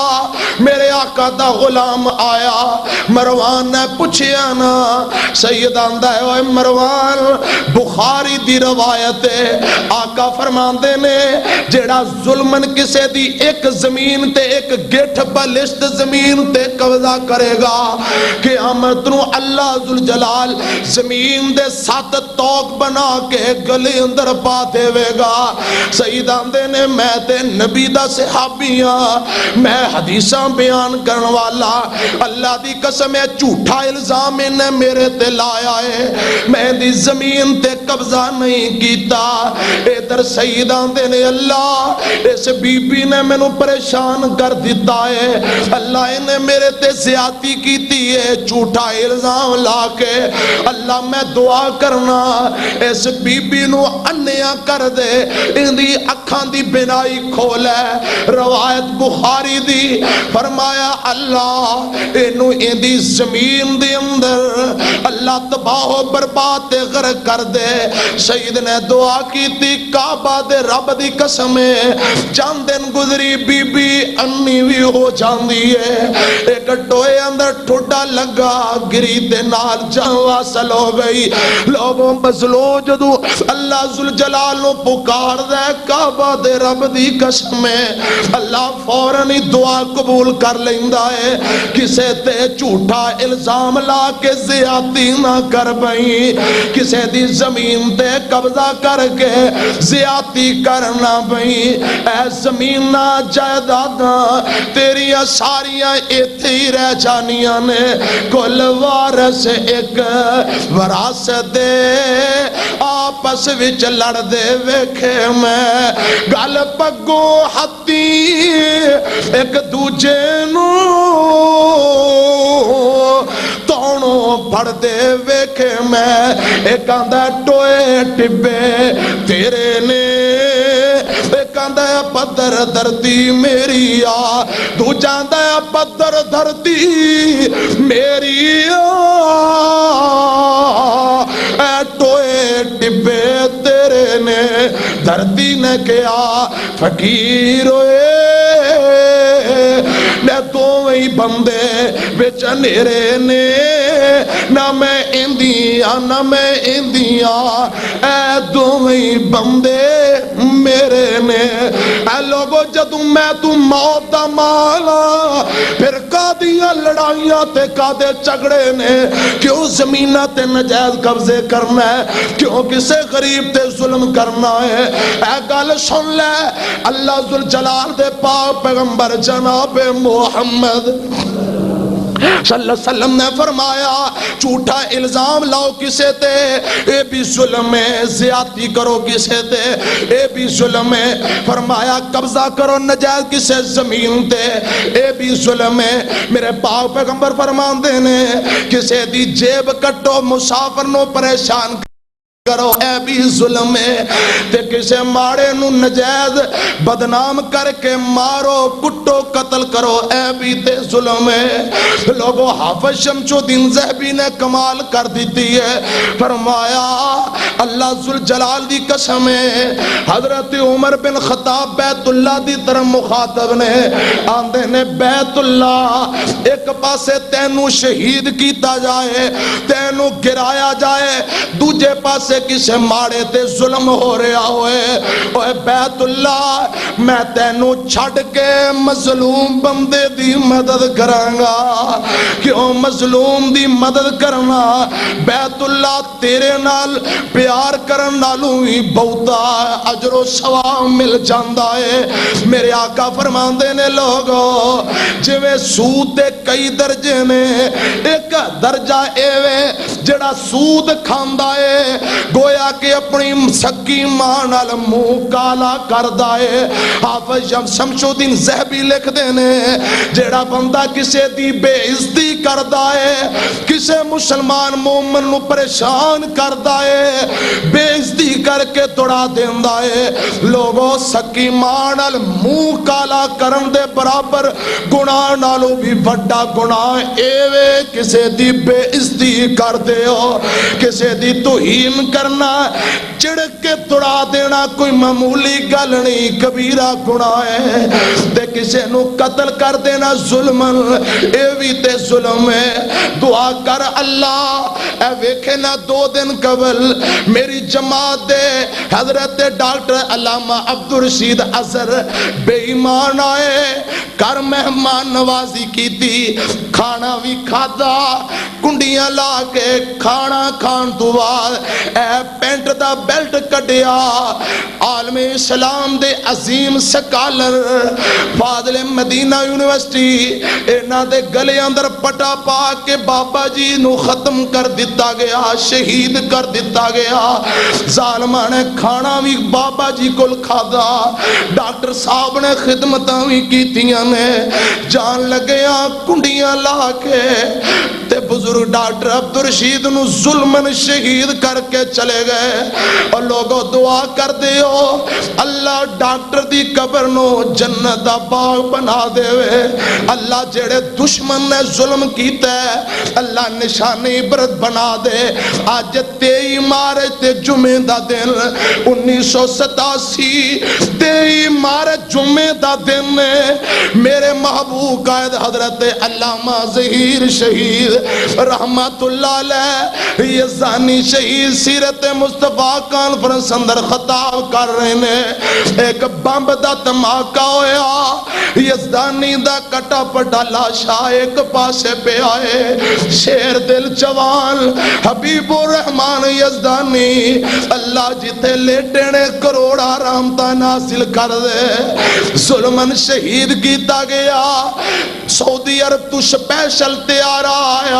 میرے آقا دا غلام آیا، مروان نے پوچھیا نا، سعید آندہ ہے اوہ مروان بخاری دی روایت ہے، آقا فرماندے نے جیڑا ظلمن کسے دی ایک زمین تے ایک گٹھ بلشت زمین تے قبضہ کرے گا، قیامت نو اللہ ذوالجلال زمین دے 7 توق بنا کے گلے اندر پا دے گا۔ سعید آندے نے میں تے نبی دا صحابیاں، میں حدیثاں بیان کرن والا، اللہ دی قسم ہے جھوٹا الزام نے میرے تے لایا ہے، میں دی زمین تے قبضہ نہیں کیتا۔ ادھر سعید آندے نے اللہ اس بی بی نے میں نو پریشان کر دیتا ہے، اللہ نے میرے تے زیادتی کیتی ہے، جھوٹا الزام لا کے۔ اللہ میں دعا کرنا اس بی بی نو انیا کر دے، ان دی اکھاں دی بینائی کھولے۔ روایت بخاری دی، فرمایا اللہ انو ان دی زمین دی اندر اللہ تباہ و برباد غرق کر دے۔ سید نے دعا کی تھی، کعبہ دے رب دی قسم ہے، چند دن گزری بی بی انی بھی ہو جاندی ہے، ایک ٹوئے اندر ٹھوڑا لگا، گری دے نال جان واصل ہو گئی۔ لوگوں بزلو جدو اللہ ذوالجلال نو پکار دے، کعبہ دے رب دی قسم ہے، اللہ فوراً ہی دعا قبول کر لیندہ ہے۔ کسے تے جھوٹا الزام لا کے زیادتی نہ کر بھئی، کسے دی زمین تے قبضہ کر کے زیادتی کرنا بھئی، اے زمین نہ جائیداداں تیریاں ساریاں ایتھے ہی رہ جانیاں نے، کل وارث ایک وراثت دے آپس وچ لڑ دے ویکھے میں، گل پگوں ہتھی ایک دوجے نو تونوں پڑ دے ویکھے میں، ایک آندہ ٹوئے ٹبے تیرے نے، ایک آندہ پدر دردی میری آ، دو جاندہ پدر دردی میری آ، اے ٹوئے ٹبے تیرے نے دردی نے کیا، فقیر ہوئے نے دوویں بندے وچ نیرے نے نہ میں اندیاں نہ میں اندیاں اے دوویں بندے میرے نے اے لوگو جدوں میں تو موت دا مالا پھر کادیاں لڑائیاں تے کادے جھگڑے نے کیوں زمینہ تے نجائز قبضے کرنا ہے کیوں کسے غریب تے ظلم کرنا ہے اے گل سن لے اللہ ذوالجلال دے پاک پیغمبر جناب محمد صلی اللہ علیہ وسلم نے فرمایا جھوٹا الزام لاؤ کسے تے اے بھی ظلم ہے زیادتی کرو کسے تے اے بھی ظلم ہے فرمایا قبضہ کرو نجائز کسے زمین تے اے بھی ظلم ہے میرے پاک پیغمبر فرماندے نے کسے دی جیب کٹو مسافر نو پریشان کرو اے بھی ظلم ہے تے کسے ماڑے نو نجائز بدنام کر کے مارو کٹو قتل کرو اے بھی تے ظلم ہے لوگو حافظ شمس الدین ذہبی نے کمال کر دیتی ہے فرمایا اللہ ذوالجلال دی قسم ہے حضرت عمر بن خطاب بیت اللہ دی طرف مخاطب نے آندے نے بیت اللہ ایک پاسے تینو شہید کیتا جائے تینو گرایا جائے دوجے پاسے کسے ماڑے تے ظلم ہو رہا ہوئے اوے بیت اللہ میں تینو چھڑ کے مظلوم بندے دی مدد کرانگا کیوں مظلوم دی مدد کرنا بیت اللہ تیرے نال پیار کرن نالوں ہی بہتا اجر و ثواب مل جاندا ہے میرے آقا فرماندے نے لوگو جویں سود دے کئی درجے نے ایک درجہ ایوے جڑا سود کھاندا ہے گویا کہ اپنی سکی ماں نال منہ کالا کردا ہے حافظ شمس الدین ذہبی لکھ دینے جیڑا بندہ کسے دی بے عزتی کردا ہے کسے مسلمان مومن نو پریشان کردا ہے بے عزتی کر کے توڑا دیندا ہے لوگو سکی ماں نال منہ کالا کرن دے برابر گناہ نالو بھی بڑا گناہ ایوے کسے دی بے عزتی کر دے ہو کسے دی توہین کرنا چڑک کے توڑا دینا کوئی معمولی گل نہیں کبیرہ گناہ ہے تے کسے نو قتل کر دینا ظلم اے بھی تے ظلم ہے دعا کر اللہ اے ویکھے نا 2 دن قبل میری جماعت دے حضرت ڈاکٹر علامہ عبدالرشید اظہر بے ایمان آئے کر مہمان نوازی کی تھی کھانا بھی کھادا کنڈیاں لا کے کھانا کھان دوار اے پینٹ دا بیلٹ کٹیا عالم اسلام دے عظیم سکالر فاضل مدینہ یونیورسٹی اینا دے گلے اندر پٹا پا کے بابا جی نو ختم کر دیتا گیا شہید کر دیتا گیا ظالمہ نے کھانا بھی بابا جی کو کھادا ڈاکٹر صاحب نے خدمتاں بھی کیتیاں نے جان لگیا کنڈیاں لا کے تے بزرگ ڈاکٹر عبدالرشید نو ظلمن شہید کر کے چلے گئے اور لوگوں دعا کر دیو اللہ ڈاکٹر دی قبر نو جنت دا باغ بنا دے وے اللہ جڑے دشمن نے ظلم کیتا ہے اللہ نشانی عبرت بنا دے آج 23 مارچ تے جمعہ دا دن 1987 23 مارچ جمعہ دا دن میرے محبوب قائد حضرت علامہ ظہیر شہید رحمت اللہ علیہ یزدانی شہید سیرت مصطفیٰ کانفرنس اندر خطاب کر رہے ہیں ایک بمب دا دھماکہ ہویا یزدانی دا کٹا پٹا لاشا ایک پاسے پہ آئے شیر دل جوان حبیب الرحمن یزدانی اللہ جتے لیٹنے کروڑا رحمتہ ناصل کر دے ظلمن شہید کیتا گیا سعودی عرب تو سپیشل تیار آیا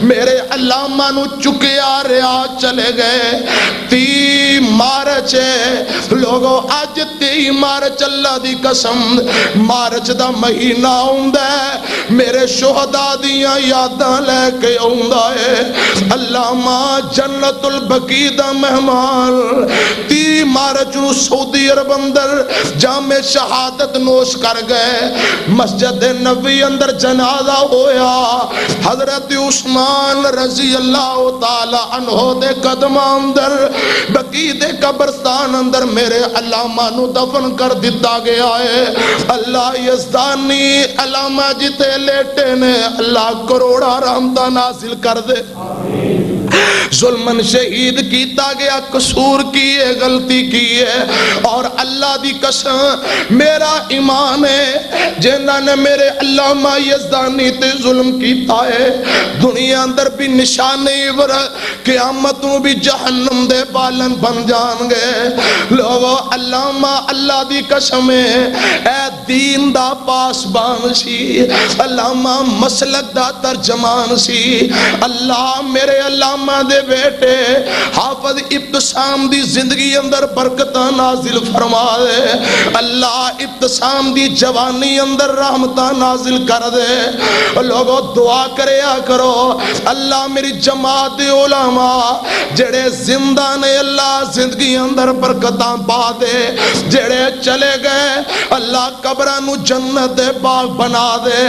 میرے علامہ نو چکے آ رہا چلے گئے 30 مارچ لوگوں آج 30 مارچ اللہ دی قسم مارچ دا مہینہ ہوندہ ہے میرے شہداء دیاں یاداں لے کے ہوندہ ہے علامہ جنت البقیع دا مہمان 30 مارچ نو سعودی عرب اندر جامع شہادت نوش کر گئے مسجد نبی اندر جنازہ ہویا حضرت حضرت عثمان رضی اللہ تعالی عنہ دے قدم اندر بقیع دے قبرستان اندر میرے علامہ نو دفن کر دیتا گیا ہے. اللہ یزدانی علامہ جتے لیٹے نے اللہ کروڑا رحمتہ نازل کر دے. ظلمن شہید کیتا گیا, قصور کیے, غلطی کیے, اور اللہ دی قسم میرا ایمان ہے جنہاں نے میرے علامہ یزدانی تے ظلم کیتا ہے دنیا اندر بھی نشان عبرت قیامت نو بھی جہنم دے بالن بن جان گے. لوگو علامہ اللہ دی قسم اے دین دا پاسبان سی, علامہ مسلک دا ترجمان سی. اللہ میرے علامہ دے بیٹے حافظ ابتسام دی زندگی اندر برکتاں نازل فرما دے. اللہ ابتسام دی جوانی اندر رحمتاں نازل کر دے. لوگو دعا کریا کرو اللہ میری جماعت علماء جڑے زندہ نے اللہ زندگی اندر برکتاں پا دے, جڑے چلے گئے اللہ قبراں نو جنت دے باغ بنا دے.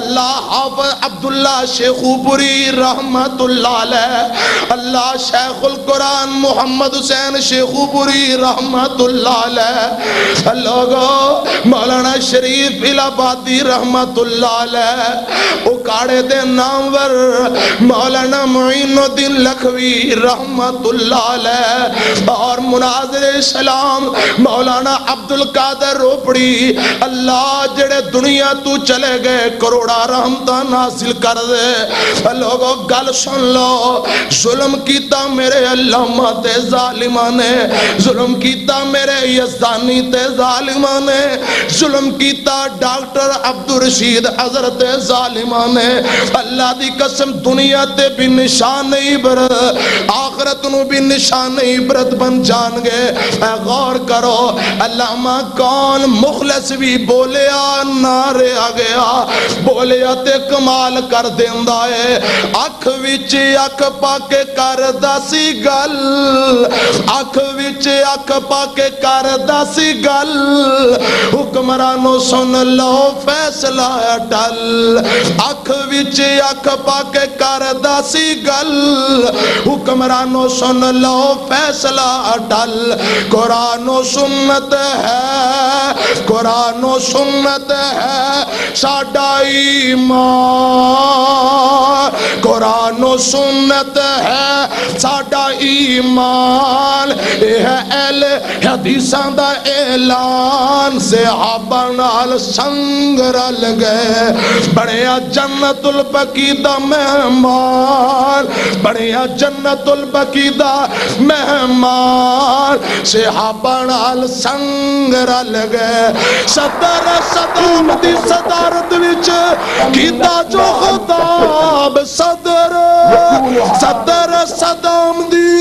اللہ حافظ عبداللہ شیخو پوری رحمت اللہ علیہ, اللہ شیخ القرآن محمد حسین شیخو پوری رحمت اللہ علیہ, لوگو مولانا شریف الہبادی رحمت اللہ علیہ, اکاڑے دے نامور مولانا معین الدین لکھوی رحمت اللہ علیہ, اور مناظر اسلام مولانا عبدالقادر روپڑی. اللہ جڑے دنیا تو چلے گئے کروڑا رحمتہ نازل کر دے. لوگو گل سن لو, ظلم کیتا میرے علامہ تے ظالمہ نے, ظلم کیتا میرے یزدانی تے ظالمہ نے, ظلم کیتا ڈاکٹر عبدالرشید حضرت ظالمہ نے. اللہ دی قسم دنیا تے بھی نشان عبرت آخرت نو بھی نشان عبرت بن جان گے. اے غور کرو علامہ کون مخلص بھی بولیا نارے آ گیا, بولیا تے کمال کر دیندہ ہے. اکھ وچ اکھ پا کے کردا سی گل, اکھ وچ اکھ پا کے کردا سی گل, حکمرانو سن لو فیصلہ اٹل. اکھ وچ اکھ پا کے کردا سی گل, حکمرانو سن لو فیصلہ اٹل. قرآن و سنت ہے, قرآن و سنت ہے ساڈا ایمان, قرآن و سنت ہے ساڈا ایمان. اے ہے اہل حدیثاں دا اعلان, صحابہ نال سنگ رل گئے, بڑیا جنت البقیع دا مہمان, بڑیا جنت البقیع دا مہمان, صحابہ نال سنگ رل گئے. صدر صدام دی صدارت وچ کیتا جو خطاب, صدر صدر صدام دی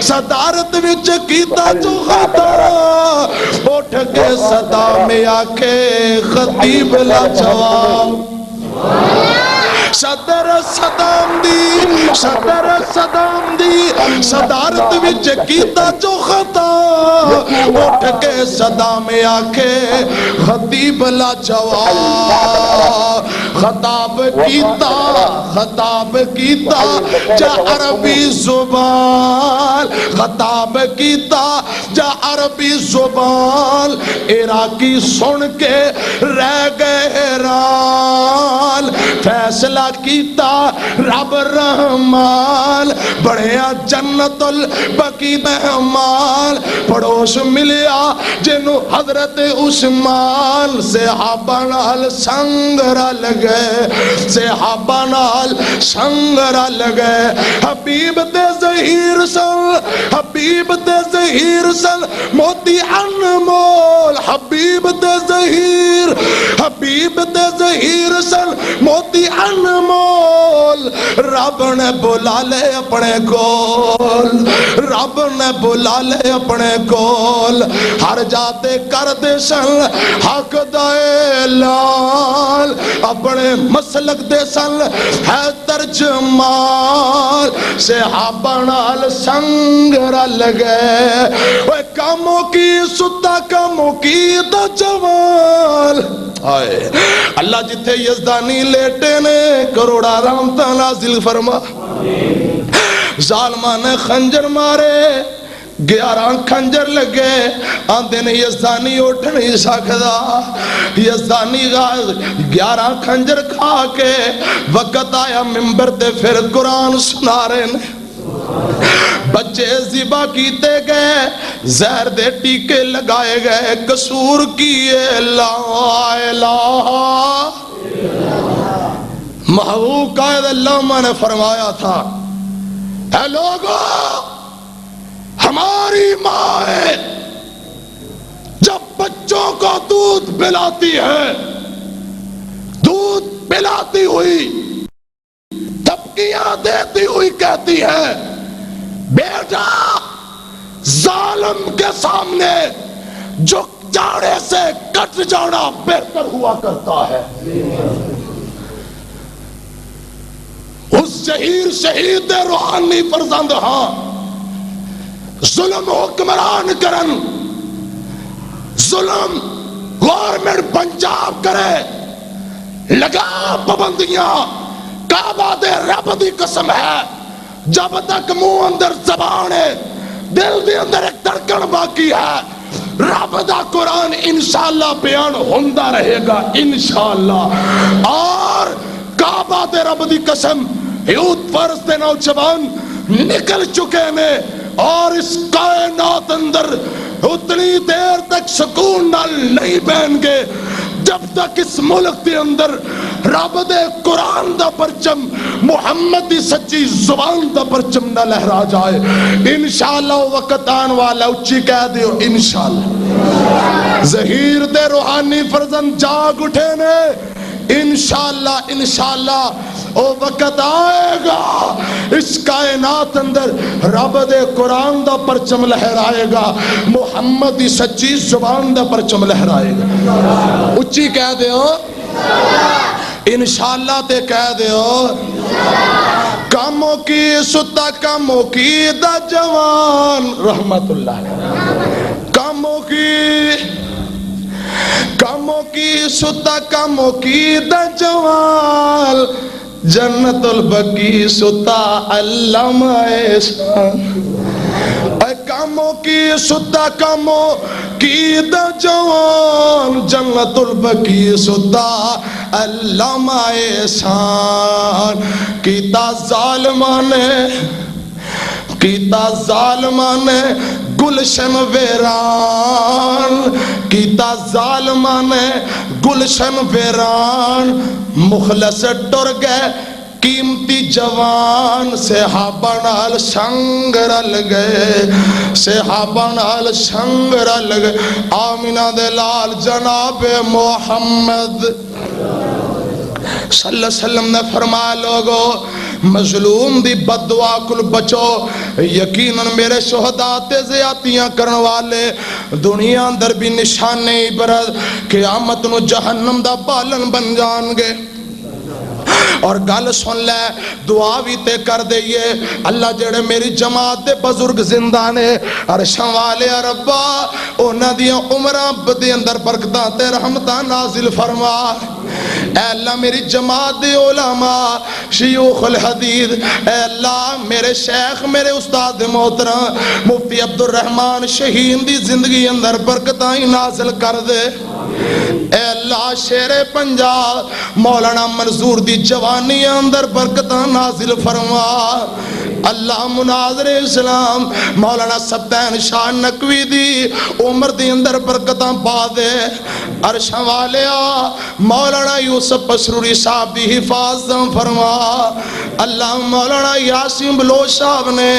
صدارت وچ کیتا جو خطاب, اٹھ کے صدا میں آکے خطیب لاجواب. صدر صدام دی صدر صدام دی صدارت وچ کیتا جو خطاب, اٹھ کے صدا میں آکے خطیب لاجواب. خطاب کیتا جا عربی زبان, خطاب کیتا جا عربی زبان, عراقی سن کے رہ گئے حیران. فیصلہ کیتا رب رحمان, بڑھیا جنت البقیع مہمان, پڑوس ملیا جنو حضرت عثمان. صحابہ نال سنگ رل گئے, صحابہ نال سنگ رل گئے. حبیب تے ظہیر سن, حبیب تے ظہیر سن موتی انمول, حبیب تے ظہیر, حبیب تے ظہیر سن موتی انمول. رب نے بلا لے اپنے کول, رب نے بلا لے اپنے کول. ہر جاتے کر دے سن حق دا اعلان, اپنے مسلک دے سن ہے ترجمان. صحابہ نال سنگ رل گئے, کاموں کی ستا کاموں کی دا جوال آئے اللہ جتھے یزدانی لیٹے نے کروڑا رحمتاں نازل فرما ظالمان نے خنجر مارے 11 خنجر لگے آندے نے یزدانی اٹھ نہیں سکدا یزدانی 11 خنجر کھا کے وقت آیا منبر تے پھر قرآن سنا رہے نے بچے ذبح کیتے گئے زہر دے ٹیکے لگائے گئے قصور کیے لا الہ محبوب قائد اللہ نے فرمایا تھا اے لوگو ہماری ماں ہے جب بچوں کو دودھ پلاتی ہے دودھ پلاتی ہوئی تبکیاں دیتی ہوئی کہتی ہے بیٹا ظالم کے سامنے جو جاڑے سے کٹ جانا بہتر ہوا کرتا ہے اس شہید روحانی فرزند ہاں ظلم حکمران کرن ظلم گورنمنٹ پنجاب کرے لگا پابندیاں کعبہ دے رب دی قسم ہے جب تک منہ اندر زبان ہے دل دے اندر ایک دھڑکن باقی ہے رب دا قرآن انشاءاللہ بیان ہوندہ رہے گا انشاءاللہ اور کعبہ دے رب دی قسم یہود فرض دے نوجوان نکل چکے نے اور اس کائنات اندر اتنی دیر تک سکون نال نہیں بہن گے جب تک اس ملک کے اندر رب دے قرآن دا پرچم محمد دی سچی زبان دا پرچم نہ لہرا جائے انشاءاللہ وقت آن والا اچھی کہہ دیو انشاءاللہ ظہیر دے روحانی فرزند جاگ اٹھے نے انشاءاللہ او وقت آئے گا اس کائنات اندر رب دے قرآن دا پرچم لہرائے گا محمد دی سچی زبان دا پرچم لہرائے گا اچھی کہہ دیو انشاءاللہ تے کہہ دیو کاموں کی ستا کاموں کی دا جوان رحمت اللہ کاموں کی ستا کاموں کی دا جوان جنت البقی ستا علامہ احسان کاموں کی ستا کاموں کی دا جوان جنت البقی ستا علامہ احسان کیتا ظالمان گلشن ویران کیتا ظالمان گلشن ویران مخلص ٹر گئے قیمتی جوان صحابہ نال سنگ رل گئے صحابہ نال سنگ رل گئے آمینہ دے لال جناب محمد صلی اللہ علیہ وسلم نے فرمایا لوگو مظلوم دی بددعا کل بچو یقیناً میرے شہداء تے زیادتیاں کرن والے دنیا اندر بھی نشانے عبرت قیامت نو جہنم دا بالن بن جان گے اور گل سن لے دعا بھی تے کر دئیے اللہ جڑے میری جماعت دے بزرگ زندہ نے عرشاں والے ربا اونا دیا عمرہ بدے اندر برکتاں تے رحمتاں نازل فرما اے اللہ میری جماعت دے علماء شیوخ الحدیث اے اللہ میرے شیخ میرے استاد محترم مفتی عبدالرحمن شہین دی زندگی اندر برکتاں نازل کر دے اے اللہ شیر پنجاب مولانا منظور دی جوانی اندر برکتاں نازل فرما اللہ مناظر اسلام مولانا سبتین شاہ نقوی دی عمر دی اندر برکتاں پا دے عرشاں والیا مولانا یوسف پسروری صاحب دی حفاظتاں فرما اللہ مولانا یاسین بلوچ صاحب نے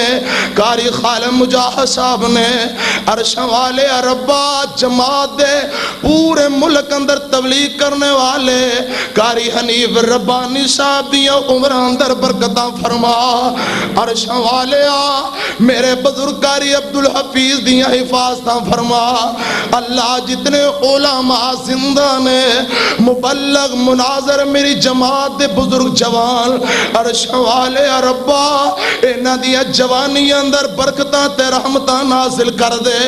قاری خالد مجاہد صاحب نے عرشاں والیا ربا جماعت دے پورے ملک اندر تبلیغ کرنے والے قاری حنیف ربانی صاحب دیاں عمراں اندر برکتاں فرما عرشاں والیا میرے بزرگ قاری عبدالحفیظ دیاں حفاظتاں فرما اللہ جتنے علماء زندہ نے مبلغ مناظر میری جماعت دے بزرگ جوان عرشاں والے ربا انہاں دیاں جوانی اندر برکتاں تے رحمتاں نازل کر دے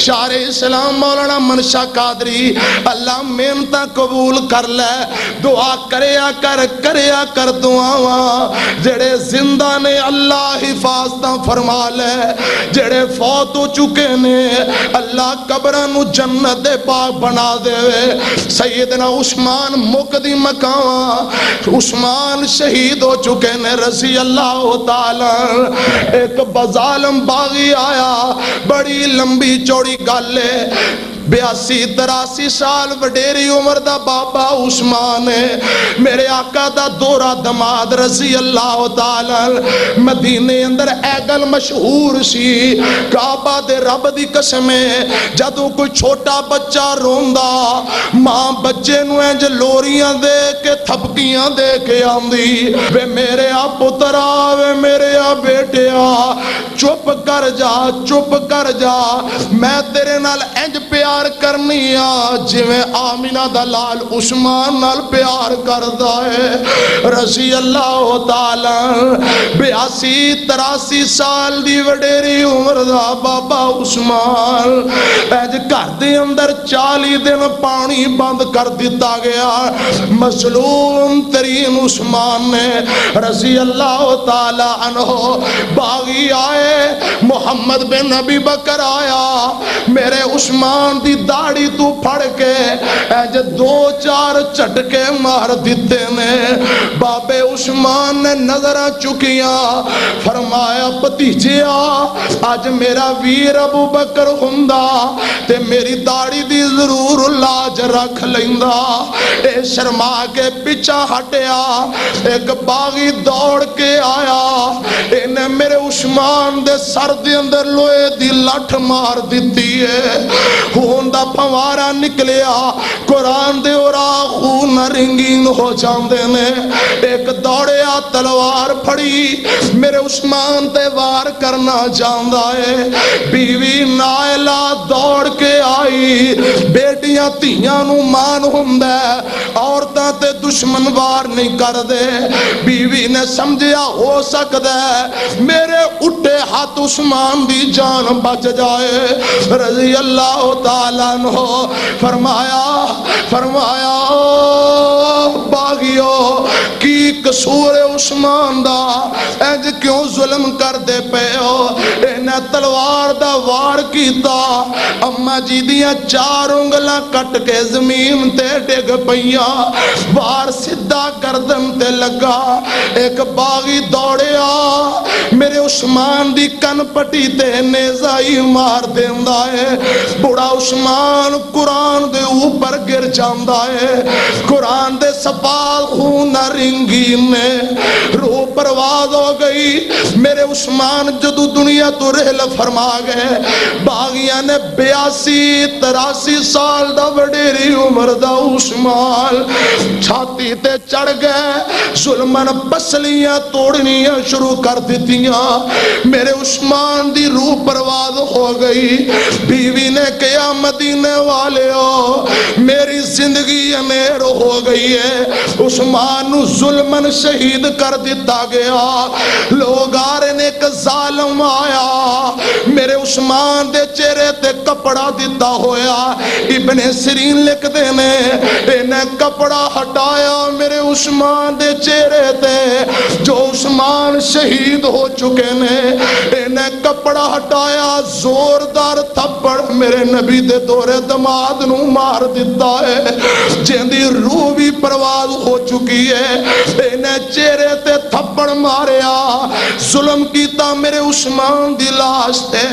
شاعر اسلام مولانا منشا قادری اللہ محنتاں قبول کر لے دعا کریا کر دعاواں جڑے زندہ نے اللہ حفاظتاں فرما لے جڑے فوت ہو چکے نے اللہ قبراں نو جنت دے پاک بنا دے سیدنا عثمان مقدی مکان عثمان شہید ہو چکے نے رضی اللہ تعالی ایک بظالم باغی آیا بڑی لمبی چوڑی گل ہے 82-83 سال وڈیری عمر دا بابا عثمان ہے میرے آقا دا دورہ دماد رضی اللہ تعالی مدینے اندر ایگل مشہور سی کعبہ دے رب دی قسمیں جدوں کوئی چھوٹا بچہ روندا ماں بچے نو انج لوریاں دے کے تھپکیاں دے کے آندی وے میرے آ پترا وے میرے آ بیٹیا چپ کر جا میں تیرے نال انج پیار کرنی جویں آمینہ دا لال عثمان نال پیار کردا ہے رضی اللہ تعالی 82-83 سال دی وڈیری عمر دا بابا عثمان اج گھر دے اندر 40 دن پانی بند کر دیتا گیا مظلوم ترین عثمان نے رضی اللہ تعالی عنہ باغی آئے محمد بن ابی بکر آیا میرے عثمان دی داڑھی تو پھڑ کے اج 2-4 چٹکے مار دیتے نے بابے عثمان نے نظرہ چکیاں فرمایا بھتیجیا آج میرا ویر ابو بکر ہوندا تے میری داڑھی دی ضرور لاج رکھ لیندا اے شرما کے پیچھا ہٹیا ایک باغی دوڑ کے آیا انہیں میرے عثمان دے سر دے اندر لوہے دی لٹھ مار دیتی ہے خون دا پھوارا نکلیا قرآن دے اورا خون رنگین ہو جاندے نے ایک دوڑیا تلوار پھڑی میرے عثمان تے وار کرنا جاندا ہے بیوی نائلہ دوڑ کے آئی بیٹیاں تیاں نو مان ہوندا عورتاں تے دشمن وار نہیں کر دے بیوی نے سمجھیا ہو سکدا ہے میرے اٹھے ہاتھ عثمان دی جان بچ جائے رضی اللہ تعالیٰ عنہ فرمایا باغیو کی قصور عثمان دا انج کیوں ظلم کر دے پے ہو انہیں تلوار دا وار کیتا اما جی دیاں 4 انگلاں کٹ کے زمین تے ڈگ پئیاں وار سدھا گردن تے لگا ایک باغی دوڑیا میرے عثمان دی کن پٹی تے نیزائی مار دیندا ہے بڑا عثمان قرآن دے اوپر گر جاندا ہے قرآن دے سپال خون رنگین نے روح پرواز ہو گئی میرے عثمان جدو دنیا تو رحل فرما گئے باغیاں نے 82-83 سال دا وڈیری عمر دا عثمان چھاتی تے چڑھ گئے ظلمن پسلیاں توڑنیاں شروع کر دیتیاں میرے عثمان دی روح پرواز ہو گئی بیوی نے کہا مدینے والے ہو میری زندگی انیر ہو گئی ہے عثمان ظلمن شہید کر دیتا گیا لوگ آرن ایک ظالم آیا میرے عثمان دے چہرے تے کپڑا دیتا ہویا ابن سیرین لکھ دینے انہیں کپڑا ہٹایا میرے عثمان دے چہرے تے جو عثمان شہید ہو چکے نے انہیں کپڑا ہٹایا زوردار تھپڑ میرے نبی دے دورے دماد نو مار دیتا ہے جیندی روح بھی پرواز ہو چکی ہے انہیں چہرے تے تھپڑ ماریا ظلم کیتا میرے عثمان دی لاش تے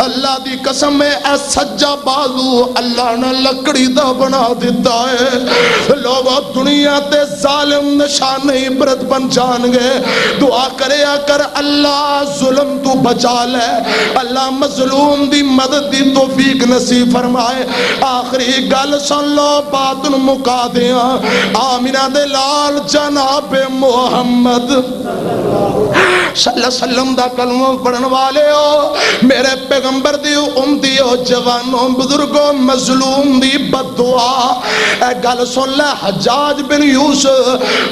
اللہ دی قسم میں اے سجا بازو اللہ نے لکڑی دا بنا دیتا ہے لوگوں دنیا تے ظالم نشان نہیں عبرت بن جان گے. دعا کرے کر اللہ ظلم تو بچا لے, اللہ مظلوم دی مدد دی توفیق نصیب فرمائے. آخری گل سن لو بات مکا دیاں. آمینہ دے لال جناب محمد صلی اللہ علیہ وسلم دا کلمہ پڑھن والے ہو, میرے پیغمبر دی امتی ہو, جوانوں بزرگوں مظلوم دی بد دعا. اے گل سن لے, حجاج بن یوسف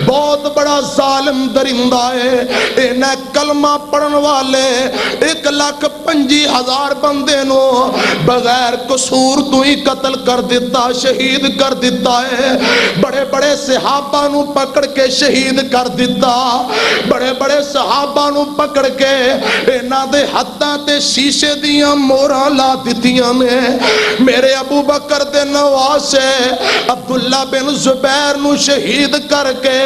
بہت بڑا ظالم درندہ ہے. انہیں کلمہ پڑھن والے 1,25,000 بندے نو بغیر قصور تو ہی قتل کر دیتا, شہید کر دیتا ہے. بڑے بڑے صحابہ نو پکڑ کے شہید کر دیتا, بڑے بڑے صحابہ نو پکڑ کے انہاں دے ہتھاں تے شیشے دیاں موراں لا دتیاں نے. میرے ابو بکر دے نواسے عبداللہ بن زبیر نو شہید کر کے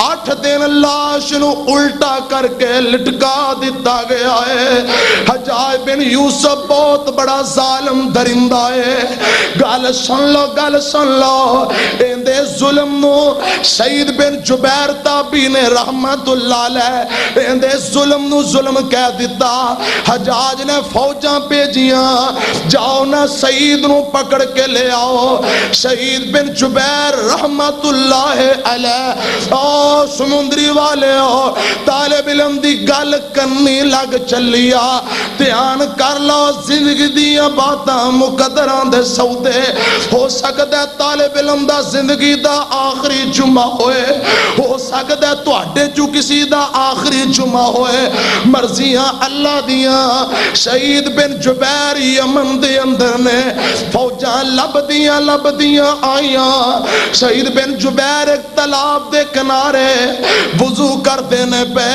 8 دن لاش نو الٹا کر کے لٹکا دیتا گیا ہے. حجاج بن یوسف بہت بڑا ظالم درندہ ہے. گل سن لو, گل سن لو, اندے ظلم نو سعید بن جبیر تابی نے رحمت اللہ علیہ اندے ظلم نو ظلم کہہ دیتا. حجاج نے فوجاں بھیجیاں, جاؤ نا سعید نو پکڑ کے لے آؤ. سعید بن جبیر رحمت اللہ علیہ او سمندری والے ہو, طالب علم دی گل کرنی لگ چلیا. دھیان کر لو, زندگی دیاں باتاں مقدران دے سودے. ہو سکتا ہے طالب علم دا زندگی دا آخری جمعہ ہوئے, ہو سکتا ہے تواڈے جو کسی دا آخری جمعہ ہوئے. مرضیاں اللہ دیاں. سعید بن جبیر یمن دے اندر نے فوجاں لب دیاں آئیاں. سعید بن جبیر ایک تالاب دے کنارے وضو کر دینے پہ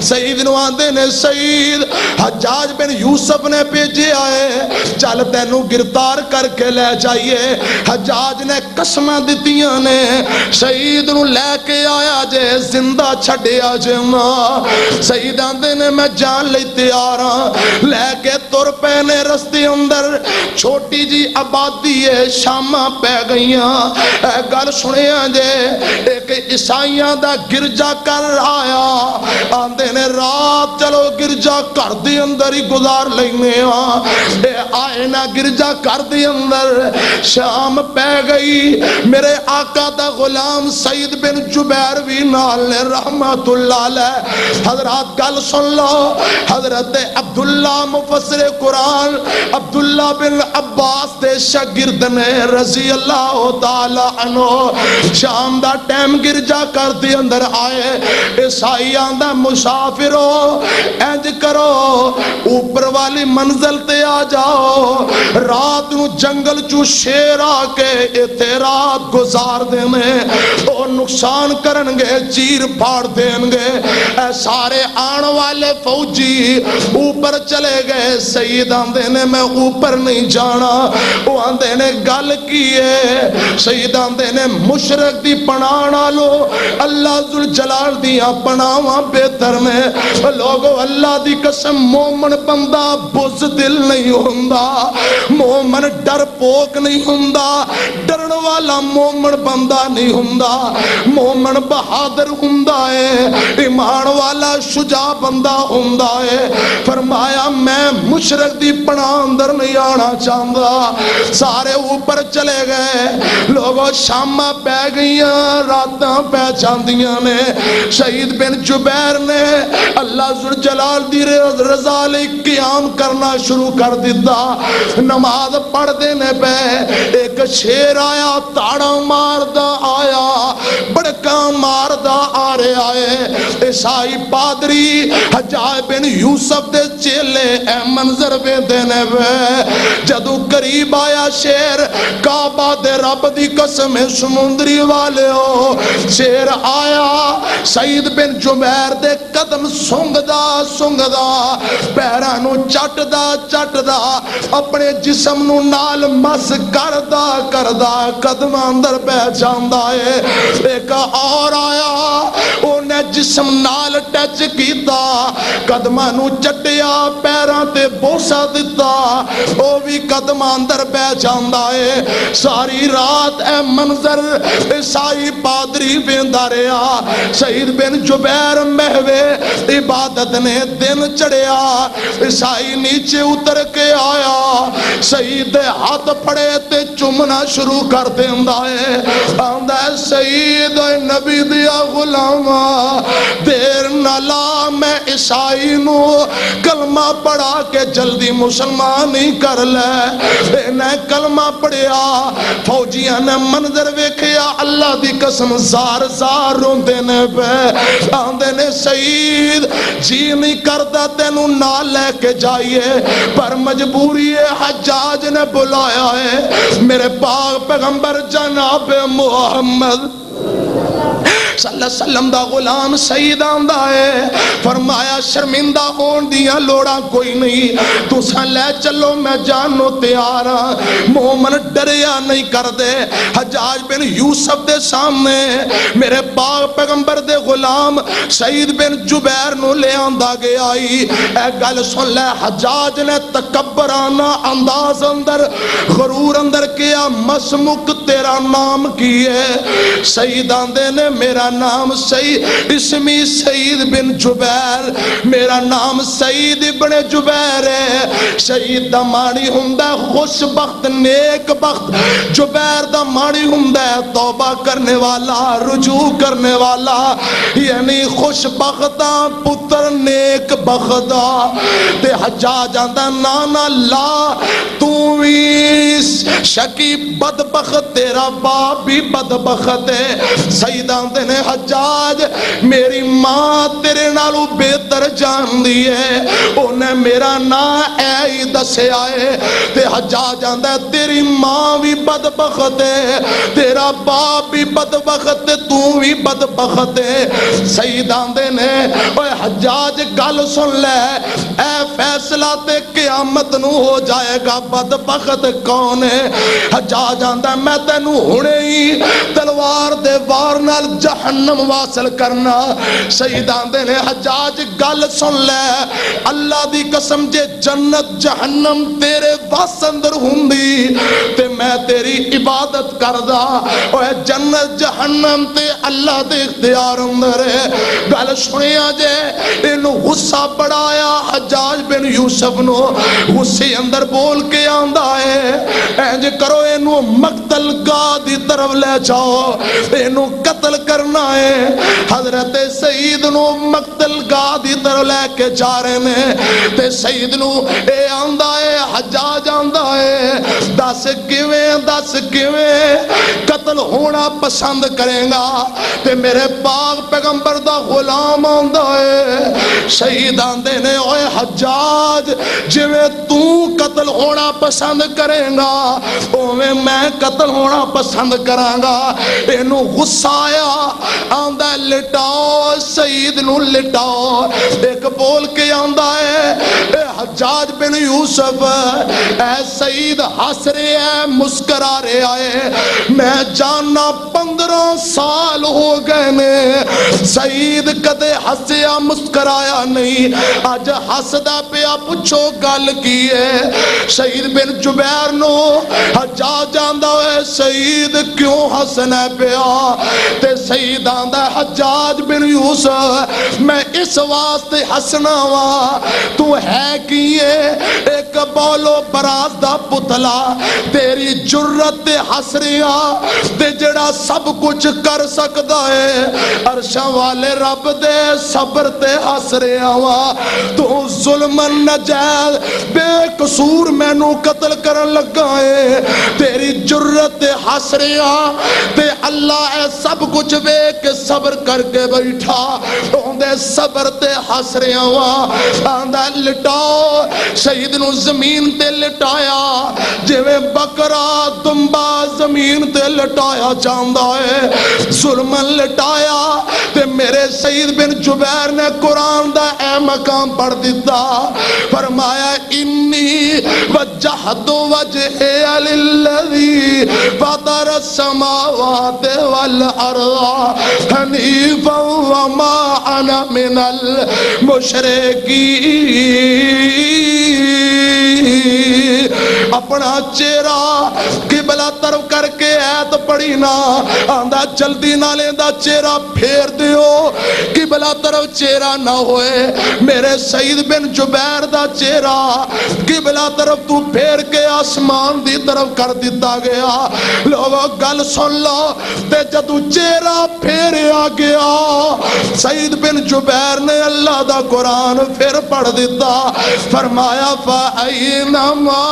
سعید نو آندے نے, سعید حجاج بن یوسف نے بھیجے آئے, چل تینوں گرفتار کر کے لے جائیے. حجاج نے قسمیں دتیاں نے, سعید نو لے کے آیا جے زندہ چھڑیا جے ماں. سعید آندے نے میں جان لئی تیار ہاں. لے کے تر پینے رستے اندر چھوٹی جی آبادی ہے, شاماں پہ گئیاں. اے گل سنیاں جے, ایک عیسائیاں دا گرجا کر آیا. آندے نے رات چلو گرجا کر دی اندر ہی گزار لینے ہاں. اے آئے نا گرجا کر دی اندر, شام پہ گئی. میرے آقا دا غلام سعید بن جبیر بھی نال نے رحمت اللہ علیہ. حضرات گل سن لو, حضرت عبداللہ مفسر قرآن عبداللہ بن عباس دے شاگرد نے رضی اللہ تعالی عنہ شام دا ٹائم گرجا کر دی اندر آئے. عیسائیاں دا مسافرو انج کرو, اوپر والی منزل تے آ جاؤ. رات نو جنگل چو شیر آ کے ایتھے رات گزار دینے, او نقصان کرنگے, چیر پھاڑ دینگے. اے سارے آن والے فوجی اوپر چلے گئے. سید آندے نے میں اوپر نہیں جانا. وہ آندے نے گل کیے. سید آندے نے مشرک دی پنانا لو, اللہ ذوالجلال دیاں پناواں بہتر نے. لوگو اللہ دی قسم مومن بندہ بزدل نہیں ہوندا, مومن ڈر پوک نہیں ہوندا, ڈرن والا مومن بندہ نہیں ہوندا. مومن بہادر ہوندا ہے, ایمان والا شجاع بندہ ہوندا ہے. فرمایا میں مشرک دی پناہ اندر نہیں آنا چاہتا. سارے اوپر چلے گئے. لوگوں شامہ پہ گئیاں, راتاں پہ جاندیاں نے. سعید بن جبیر نے اللہ ذوالجلال دی رضا لئی قیام کرنا شروع کر دیتا. نماز پڑھ دینے پہ ایک شیر آیا, تاڑا ماردا آیا, بڑکا ماردا آ رہے آئے. عیسائی پادری حجاج بن یوسف دے چیلے اے منظر بے دینے پہ جدو قریب آیا شیر, کعبہ دے رب دی قسم سمندری والے ہو, شیر آیا. سعید بن جبیر دے قدم سنگدا پیرانو چٹدا اپنے جسم نو نال مس کردا قدم اندر پہ جاندا ہے. ایک اور آیا, انہیں جسم نال ٹچ کیتا قدماں نو چٹیا پیراں تے بوسا دتا او بھی قدماں اندر بہ جاندا ہے ساری رات اے منظر عیسائی پادری ویندا رہیا سعید بن جبیر محوے عبادت نے دن چڑھیا عیسائی نیچے اتر کے آیا سعید ہاتھ پھڑے تے چومنا شروع کر دیندا ہے آندا ہے سعید نبی دیا غلاما دیر نہ لا میں عیسائی نو کلمہ پڑھا کے جلدی مسلمان ہی کر لے انہیں کلمہ پڑھیا فوجیاں نے منظر ویکھیا اللہ دی قسم زار زار روندے نے پہ آندے نے سعید جی نہیں کرتا تینوں نہ لے کے جائیے پر مجبوری حجاج نے بلایا ہے میرے پاک پیغمبر جناب محمد صلی اللہ علیہ وسلم دا غلام سعید آندا ہے فرمایا شرمندہ ہون دیاں لوڑا کوئی نہیں تساں لے چلو میں جانو تیار مومن ڈریا نہیں کر دے حجاج بن یوسف دے سامنے میرے پاک پیغمبر دے غلام سعید بن جبیر نو لے آندا گیا آئی اے گل سن لے حجاج نے تکبرانہ انداز اندر غرور اندر کیا مسمک تیرا نام کیے سعید آندے نے میرا نام سعید اسمی سعید بن جبیر میرا نام سعید بن جبیر ہے سعید دا معنی ہوندا خوش بخت نیک بخت جبیر دا معنی ہوندا توبہ کرنے والا رجوع کرنے والا یعنی خوش بختا پتر نیک بختا تے حجاج آندا نانا لا تو شکی بدبخت تیرا باپ بھی بدبخت ہے سعید آندے نے حجاج میری ماں تیرے نالو بہتر جان دی ہے انہیں میرا نام اے ہی دسے آئے تے حجاج آندہ تیری ماں بھی بدبخت ہے تیرا باپ بھی بدبخت ہے تو بھی بدبخت ہے سعید آندے نے اے حجاج گل سن لے اے فیصلہ تے قیامت نو ہو جائے گا بدبخت کون ہے حجاج آندہ میں تینو ہونے ہی تلوار دے وار نال جہنم واصل کرنا سعید آندے نے حجاج گل سن لے اللہ دی قسم جے جنت جہنم تیرے واس اندر ہوندی تے میں تیری عبادت کردا اوے جنت جہنم تے اللہ دے اختیار اندر ہے گل سنیا جے انہوں غصہ بڑھایا حجاج بن یوسف نو غصے اندر بول کے آندہ ہے اینج کرو انہوں مقتل گاہ دی طرف لے جاؤ انہوں قتل کرنا ہے حضرت سعید نو مقتل گاہ دی طرف لے کے جا رہے ہیں تے سعید نو اے آندہ ہے حجاج آندہ ہے دس کیویں قتل ہونا پسند کریں گا تے میرے پاک پیغمبر دا غلام آندہ ہے شہید آندے نے اوے حجاج جویں تو قتل ہونا پسند کریں گا اوے میں قتل ہونا پسند کراں گا اینو غصہ آیا آندہ لٹاؤ سعید نو لٹاؤ ایک بول کے آندہ ہے اے حجاج بن یوسف اے سعید ہس رہے ہیں مسکرا رہے آئے میں جاننا 15 سال ہو گئے نے سعید کدے ہسیا مسکرایا نہیں آج ہسدا پیا پوچھو گل کی ہے سعید بن جبیر نو حجاج آندہ ہے سعید کیوں ہسنا پیا تے سعید آندہ حجاج بن یوسف میں اس واسطے ہسنا وا تو ہے کیے ایک بولو براز دا پتلا تیری جرت حسریا تے جڑا سب کچھ کر سکدا ہے عرشاں والے رب دے صبر تے حسریا وا تو ظلم نجائز بے قصور میں نو قتل کرن لگا ہے تیری جرت حسریا تے اللہ اے سب کچھ بے کے صبر کر کے بیٹھا اوندے صبر تے حسریا وا آندہ لٹاؤ شہید نو زمین تے لٹایا جویں بکرا دمبا زمین تے لٹایا جاندا ہے ظلم لٹایا تے میرے سعید بن جبیر نے قرآن دا اے مقام پڑھ دیتا فرمایا انی وجہت وجہی للذی فطر السماوات والارض حنیفا وما کان من المشرکین، اپنا چہرہ قبلہ طرف کر کے ایت پڑھی نا، آندہ جلدی نہ لیندہ چہرہ پھیر دیو، قبلہ طرف چہرہ نہ ہوئے، میرے سعید بن جبیر دا چہرہ قبلہ طرف تو پھیر کے آسمان دی طرف کر دیتا گیا۔ لوگوں گل سن لو، تے جدو چہرہ پھیرے آ گیا، سعید بن جبیر نے اللہ دا قرآن پھر پڑھ دیتا، فرمایا فَأَيْنَمَا،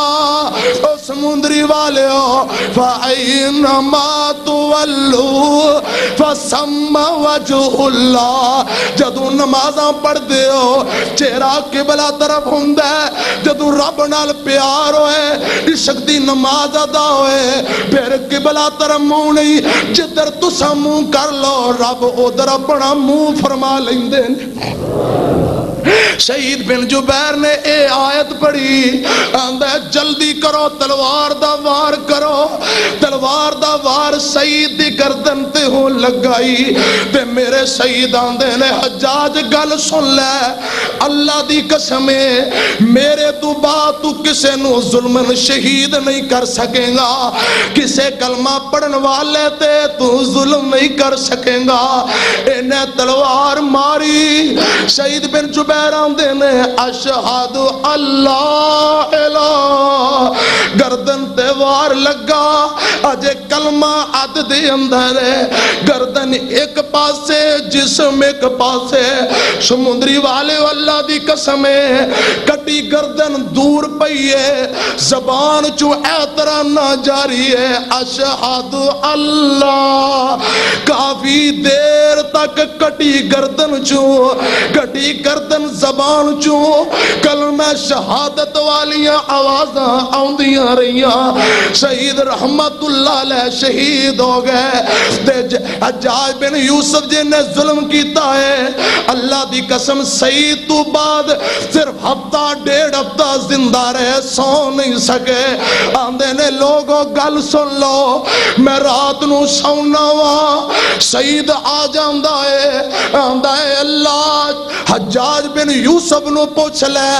او سمندری والے ہو، فَأَيْنَمَا تُوَلُّوا فَثَمَّ وَجْهُ اللَّهِ، جدو نمازاں پڑھ دے ہو چہرہ قبلہ طرف ہوندہ ہے، جدو رب نال پیار ہوئے، عشق دی نماز ادا ہوئے، پھر قبلہ طرف منہ نہیں، جدر تسا منہ کر لو رب ادھر اپنا منہ فرما لیندے۔ شہید بن جبیر نے اے آیت پڑھی، آندہ جلدی کرو تلوار دا وار کرو، تلوار دا وار سعید دی گردن تے ہو لگائی، تے میرے سعید آندے نے حجاج گل سن لے، اللہ دی قسمیں میرے تو بات تو کسے نو ظلمن شہید نہیں کر سکیں گا، کسے کلمہ پڑھن والے تے تو ظلم نہیں کر سکیں گا۔ انہیں تلوار ماری، شہید بن جبیر آندے نے اشہد اللہ الہ، گردن تے وار لگا، اجے کلمہ عد دے اندر ہے، گردن ایک پاسے جسم ایک پاسے، سمندری والے اللہ دی قسمیں کٹی گردن دور پئیے، زبان چو اعترانا جاری ہے اشہد اللہ، کافی دیر تک کٹی گردن چو، کٹی گردن زبان چو، کلمہ شہادت والیاں آوازاں آؤندیاں رہیاں، شہید رحمت اللہ علیہ شہید ہو گئے۔ حجاج بن یوسف جن نے ظلم کیتا ہے، اللہ دی قسم سعید تو بعد صرف ہفتہ ڈیڑھ ہفتہ زندہ رہے، سو نہیں سکے۔ آندے نے لوگوں گل سن لو، میں رات نو سونا وا، سعید آ جاندہ ہے، آندہ ہے اللہ حجاج بن یوسف نو پوچھ لے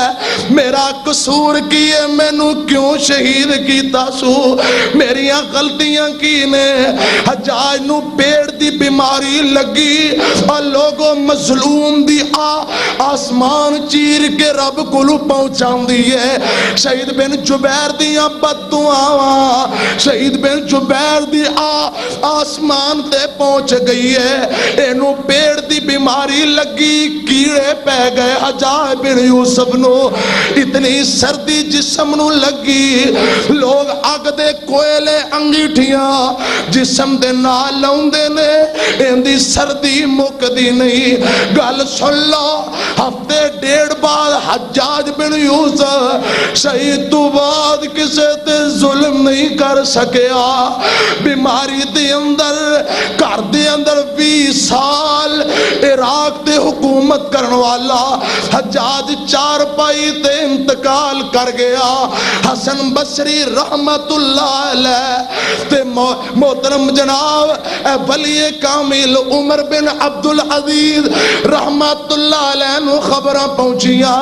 میرا قصور کیے مینو کیوں شہید کیتا سو، میریاں غلطیاں کی نے۔ حجاج نو پیڑ دی بیماری لگی اور لوگوں مظلوم دی آسمان چیر کے رب کلو پہنچاؤں دیئے، شہید بن جبیر دیاں بددعاواں شہید بن جبیر دی آسمان تے پہنچ گئی ہے، اینو پیڑ دی بیماری لگی، کیڑے پہ گئے حجاج بن یوسف نو، اتنی سردی جسم نو لگی، لوگ اگ دے کوئلے انگیٹھیاں جسم دے نال لاؤندے نے، اندی سردی مک دی نہیں۔ گل سن لو، ہفتے ڈیڑھ بعد حجاج بن یوسف شہید تو بعد کسے تے ظلم نہیں کر سکیا، بیماری دے اندر گھر دے اندر 20 سال عراق تے حکومت کرن والا حجاج چار پائی تے انتقال کر گیا۔ حسن بصری رحمت اللہ علیہ تے محترم جناب ولی کامل عمر بن عبدالعزیز رحمت اللہ علیہ نو خبراں پہنچیاں،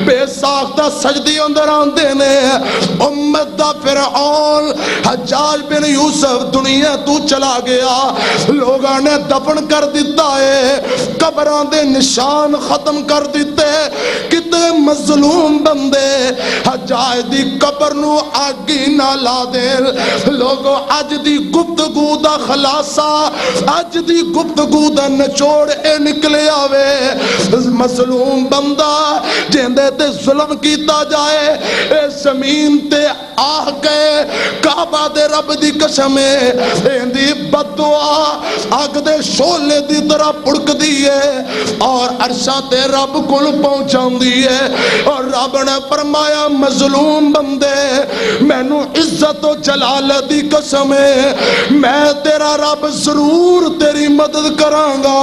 بے ساختہ سجدی اندر آندے نے، امت دا فرعون حجاج بن یوسف دنیا تو چلا گیا، لوگاں نے دفن کر دیتا ہے، قبراں دے نشان ختم کر دیتے، کتے مظلوم بندے حجاج دی قبر نو آگی نہ لا دے۔ لوگوں اج دی گفتگو دا خلاصہ، اج دی گفتگو دا نچوڑ اے نکلے آوے، مظلوم بندہ جیندے تے ظلم کیتا جائے، اے زمین تے آہ کے کعبہ دے رب دی قسمیں ایندی بددعا آگ دے شولے دی طرح پڑک دیئے اور عرشہ تے رب کل پہنچاؤں دیئے، اور رب نے فرمایا مظلوم بندے مینو عزت و جلال دی قسمیں میں تیرا رب ضرور تیری مدد کروں گا،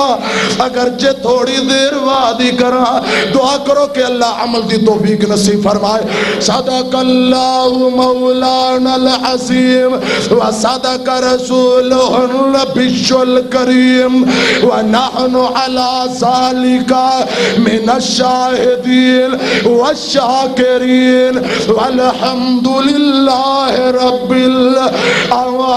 اگرچہ تھوڑی دیر وعدی کراں۔ دعا کرو کہ اللہ عمل دی توفیق نصیب فرمائے۔ صدق اللہ مولانا العظیم وصدق رسولہ النبی الکریم ونحن علی ذالک ذالک من الشاہدین والشاکرین والحمد للہ رب العالمین.